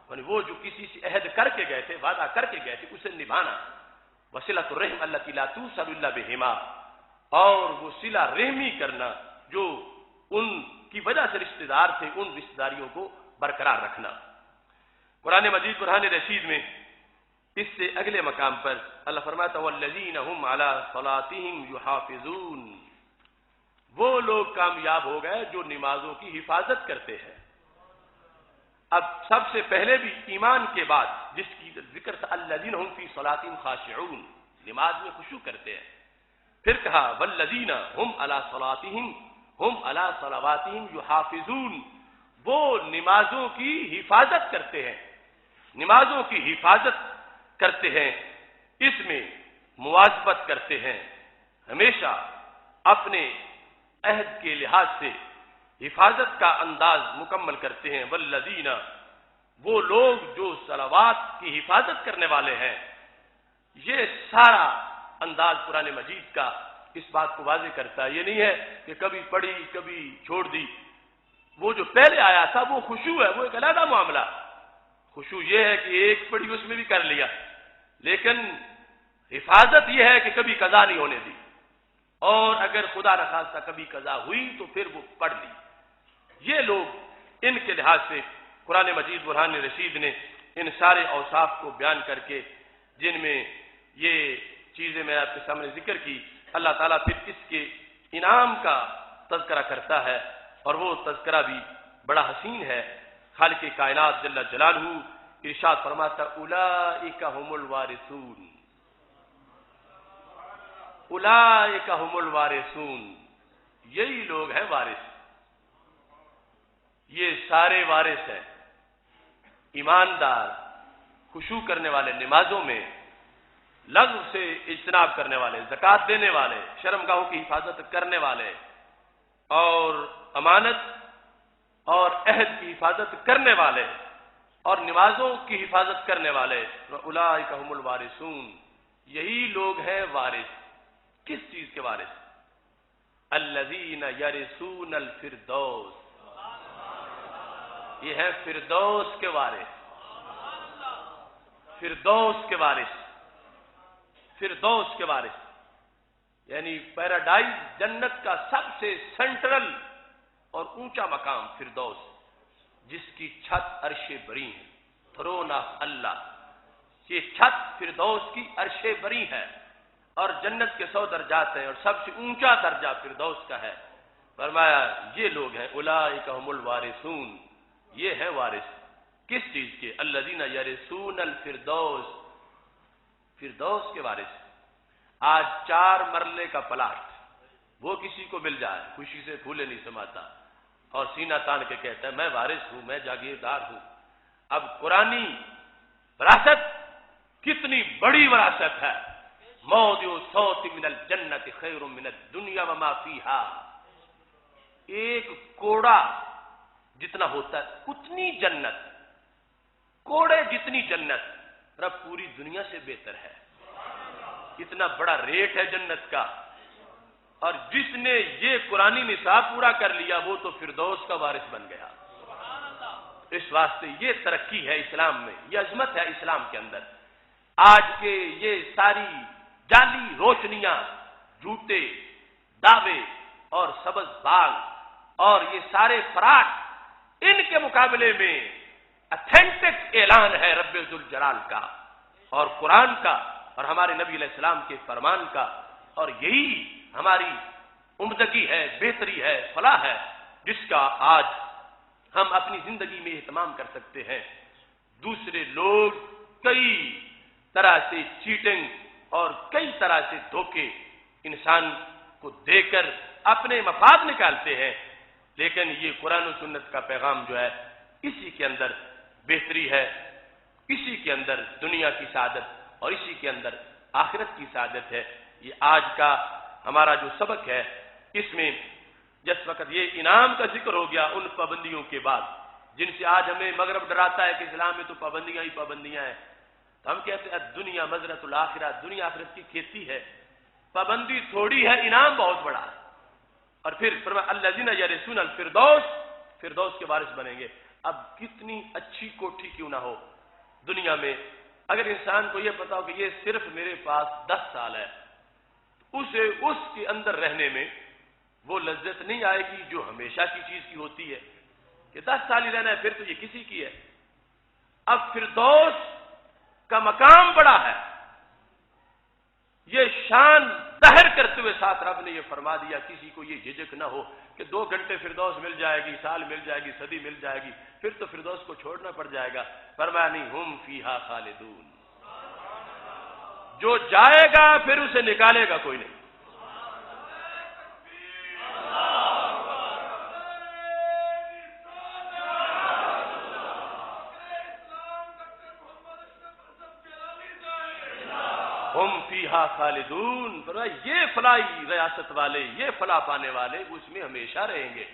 یعنی وہ جو کسی سے عہد کر کے گئے تھے، وعدہ کر کے گئے تھے، اسے نبھانا. وصلۃ الرحم التي لا توصل الا بهما، اور وہ صلہ رحمی کرنا جو ان کی وجہ سے رشتہ دار تھے، ان رشتہ داریوں کو برقرار رکھنا. قرآن مجید قرآن رشید میں اس سے اگلے مقام پر اللہ فرماتا والذین هم علی صلاتهم یحافظون، وہ لوگ کامیاب ہو گئے جو نمازوں کی حفاظت کرتے ہیں. اب سب سے پہلے بھی ایمان کے بعد جس کی ذکر تھا الذین هم فی صلاتهم خاشعون، نماز میں خشوع کرتے ہیں. پھر کہا والذین هم علی صلاتهم هم علی صلواتهم یحافظون، وہ نمازوں کی حفاظت کرتے ہیں، نمازوں کی حفاظت کرتے ہیں، اس میں مواظبت کرتے ہیں، ہمیشہ اپنے عہد کے لحاظ سے حفاظت کا انداز مکمل کرتے ہیں. والذین، وہ لوگ جو صلوات کی حفاظت کرنے والے ہیں. یہ سارا انداز قرآن مجید کا اس بات کو واضح کرتا ہے. یہ نہیں ہے کہ کبھی پڑھی کبھی چھوڑ دی. وہ جو پہلے آیا تھا وہ خشوع ہے، وہ ایک علیحدہ معاملہ. خشوع یہ ہے کہ ایک پڑھی اس میں بھی کر لیا، لیکن حفاظت یہ ہے کہ کبھی قضا نہیں ہونے دی، اور اگر خدا نخواستہ کبھی قضا ہوئی تو پھر وہ پڑھ لی. یہ لوگ ان کے لحاظ سے قرآن مجید برہان رشید نے ان سارے اوصاف کو بیان کر کے، جن میں یہ چیزیں میں آپ کے سامنے ذکر کی، اللہ تعالیٰ پھر اس کے انعام کا تذکرہ کرتا ہے، اور وہ تذکرہ بھی بڑا حسین ہے. خالق کائنات جل جلالہ ارشاد فرماتا اولئک هم الوارثون، اولئک هم الوارثون، یہی لوگ ہیں وارث. یہ سارے وارث ہیں، ایماندار، خشوع کرنے والے، نمازوں میں لغو سے اجتناب کرنے والے، زکوٰۃ دینے والے، شرمگاہوں کی حفاظت کرنے والے، اور امانت اور عہد کی حفاظت کرنے والے، اور نمازوں کی حفاظت کرنے والے. اولئک هم الوارثون، یہی لوگ ہیں وارث. کس چیز کے وارث؟ الذین یرثون الفردوس، یہ ہے فردوس کے وارث. فردوس کے وارث، فردوس کے وارث یعنی پیراڈائز، جنت کا سب سے سینٹرل اور اونچا مقام فردوس، جس کی چھت عرش بری ہے، تھرون آف اللہ. یہ چھت فردوس کی عرش بری ہے، اور جنت کے 100 درجات ہیں، اور سب سے اونچا درجہ فردوس کا ہے. فرمایا یہ لوگ ہیں اولئک هم الوارثون، یہ ہے وارث. کس چیز کے؟ الذین یرثون الفردوس، فردوس کے وارث. آج 4 مرلے کا پلاٹ وہ کسی کو مل جائے خوشی سے پھولے نہیں سماتا، اور سینہ تان کے کہتا ہے میں وارث ہوں، میں جاگیردار ہوں. اب قرآنی وراثت کتنی بڑی وراثت ہے. موضع صوت من الجنت خیر من الدنیا وما فیہا، ایک کوڑا جتنا ہوتا ہے اتنی جنت، کوڑے جتنی جنت، رب پوری دنیا سے بہتر ہے. اتنا بڑا ریٹ ہے جنت کا. اور جس نے یہ قرآنی نصاب پورا کر لیا وہ تو فردوس کا وارث بن گیا. اس واسطے یہ ترقی ہے اسلام میں، یہ عظمت ہے اسلام کے اندر. آج کے یہ ساری جعلی روشنیاں، جھوٹے دعوے اور سبز باغ اور یہ سارے فراڈ، ان کے مقابلے میں اتھینٹک اعلان ہے رب ذوالجلال کا اور قرآن کا اور ہمارے نبی علیہ السلام کے فرمان کا، اور یہی ہماری عمدگی ہے، بہتری ہے، فلاح ہے، جس کا آج ہم اپنی زندگی میں اہتمام کر سکتے ہیں۔ دوسرے لوگ کئی طرح سے چیٹنگ اور کئی طرح سے دھوکے انسان کو دے کر اپنے مفاد نکالتے ہیں، لیکن یہ قرآن و سنت کا پیغام جو ہے اسی کے اندر بہتری ہے، اسی کے اندر دنیا کی سعادت اور اسی کے اندر آخرت کی سعادت ہے۔ یہ آج کا ہمارا جو سبق ہے، اس میں جس وقت یہ انعام کا ذکر ہو گیا ان پابندیوں کے بعد جن سے آج ہمیں مغرب ڈراتا ہے کہ اسلام میں تو پابندیاں ہی پابندیاں ہیں، تو ہم کہتے ہیں دنیا مزرعۃ الآخرہ، دنیا آخرت کی کھیتی ہے، پابندی تھوڑی ہے، انعام بہت بڑا ہے۔ اور پھر فرمایا الذین یرثون الفردوس، فردوس کے وارث بنیں گے۔ اب کتنی اچھی کوٹھی کیوں نہ ہو دنیا میں، اگر انسان کو یہ پتا ہو کہ یہ صرف میرے پاس 10 سال ہے، اسے اس کے اندر رہنے میں وہ لذت نہیں آئے گی جو ہمیشہ کی چیز کی ہوتی ہے کہ 10 سال ہی رہنا ہے، پھر تو یہ کسی کی ہے۔ اب فردوس کا مقام بڑا ہے، یہ شان ظاہر کرتے ہوئے ساتھ رب نے یہ فرما دیا، کسی کو یہ جھجک نہ ہو کہ 2 گھنٹے فردوس مل جائے گی، سال مل جائے گی، صدی مل جائے گی، پھر تو فردوس کو چھوڑنا پڑ جائے گا۔ فرمایا نہیں، ہم فیہا خالدون، جو جائے گا پھر اسے نکالے گا کوئی نہیں۔ ہم فیہا خالدون، فرمایا یہ فلاحی ریاست والے، یہ فلاح پانے والے اس میں ہمیشہ رہیں گے۔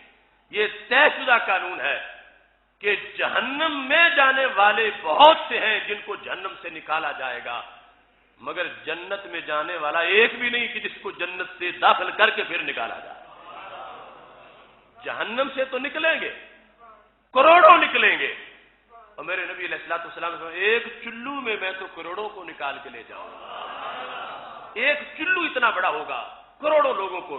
یہ طے شدہ قانون ہے کہ جہنم میں جانے والے بہت سے ہیں جن کو جہنم سے نکالا جائے گا، مگر جنت میں جانے والا ایک بھی نہیں کہ جس کو جنت سے داخل کر کے پھر نکالا جائے۔ جہنم سے تو نکلیں گے، کروڑوں نکلیں گے، اور میرے نبی علیہ الصلوۃ والسلام نے فرمایا ایک چلو میں میں تو کروڑوں کو نکال کے لے جاؤں گا۔ ایک چلو اتنا بڑا ہوگا، کروڑوں لوگوں کو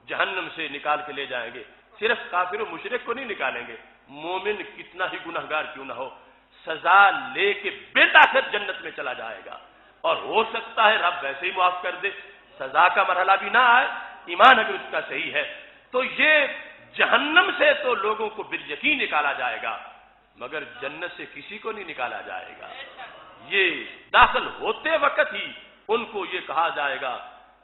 جہنم سے نکال کے لے جائیں گے۔ صرف کافر و مشرک کو نہیں نکالیں گے، مومن کتنا ہی گنہگار کیوں نہ ہو، سزا لے کے بے تاخیر جنت میں چلا جائے گا، اور ہو سکتا ہے رب ویسے ہی معاف کر دے، سزا کا مرحلہ بھی نہ آئے، ایمان اگر اس کا صحیح ہے تو یہ جہنم سے تو لوگوں کو بالیقین نکالا جائے گا، مگر جنت سے کسی کو نہیں نکالا جائے گا۔ یہ داخل ہوتے وقت ہی ان کو یہ کہا جائے گا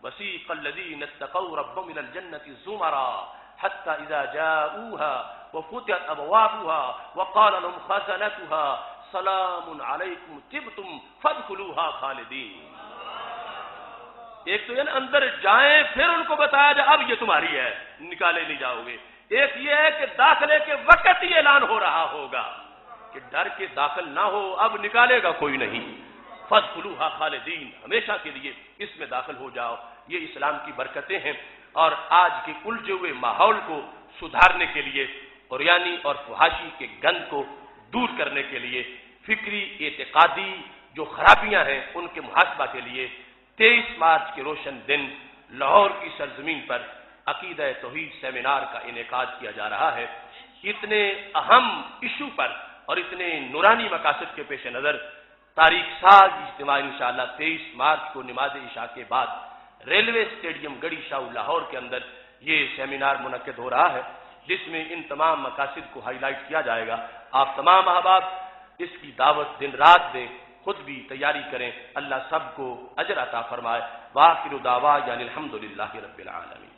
وسیق الذین اتقوا ربهم الى الجنة زمرا حتى اذا جاءوها وفتحت ابوابها وقال لهم خزنتها سلام علیکم طبتم فادخلوها خالدین۔ ایک تو یہ اندر جائیں پھر ان کو بتایا جائے اب یہ تمہاری ہے، نکالے نہیں جاؤ گے۔ ایک یہ ہے کہ داخلے کے وقت ہی اعلان ہو رہا ہوگا کہ ڈر کے داخل نہ ہو، اب نکالے گا کوئی نہیں، فادخلوها خالدین، ہمیشہ کے لیے اس میں داخل ہو جاؤ۔ یہ اسلام کی برکتیں ہیں، اور آج کے الجھے ہوئے ماحول کو سدھارنے کے لیے، عریانی اور فحاشی کے گند کو دور کرنے کے لیے، فکری اعتقادی جو خرابیاں ہیں ان کے محاسبہ کے لیے 23 مارچ کے روشن دن لاہور کی سرزمین پر عقیدہ توحید سیمینار کا انعقاد کیا جا رہا ہے۔ اتنے اہم ایشو پر اور اتنے نورانی مقاصد کے پیش نظر تاریخ ساز اجتماع انشاءاللہ 23 مارچ کو نماز عشاء کے بعد ریلوے اسٹیڈیم گڑی شاہ لاہور کے اندر یہ سیمینار منعقد ہو رہا ہے، جس میں ان تمام مقاصد کو ہائی لائٹ کیا جائے گا۔ آپ تمام احباب اس کی دعوت دن رات دیں، خود بھی تیاری کریں، اللہ سب کو اجر عطا فرمائے۔ وآخر دعوانا الحمدللہ رب العالمین۔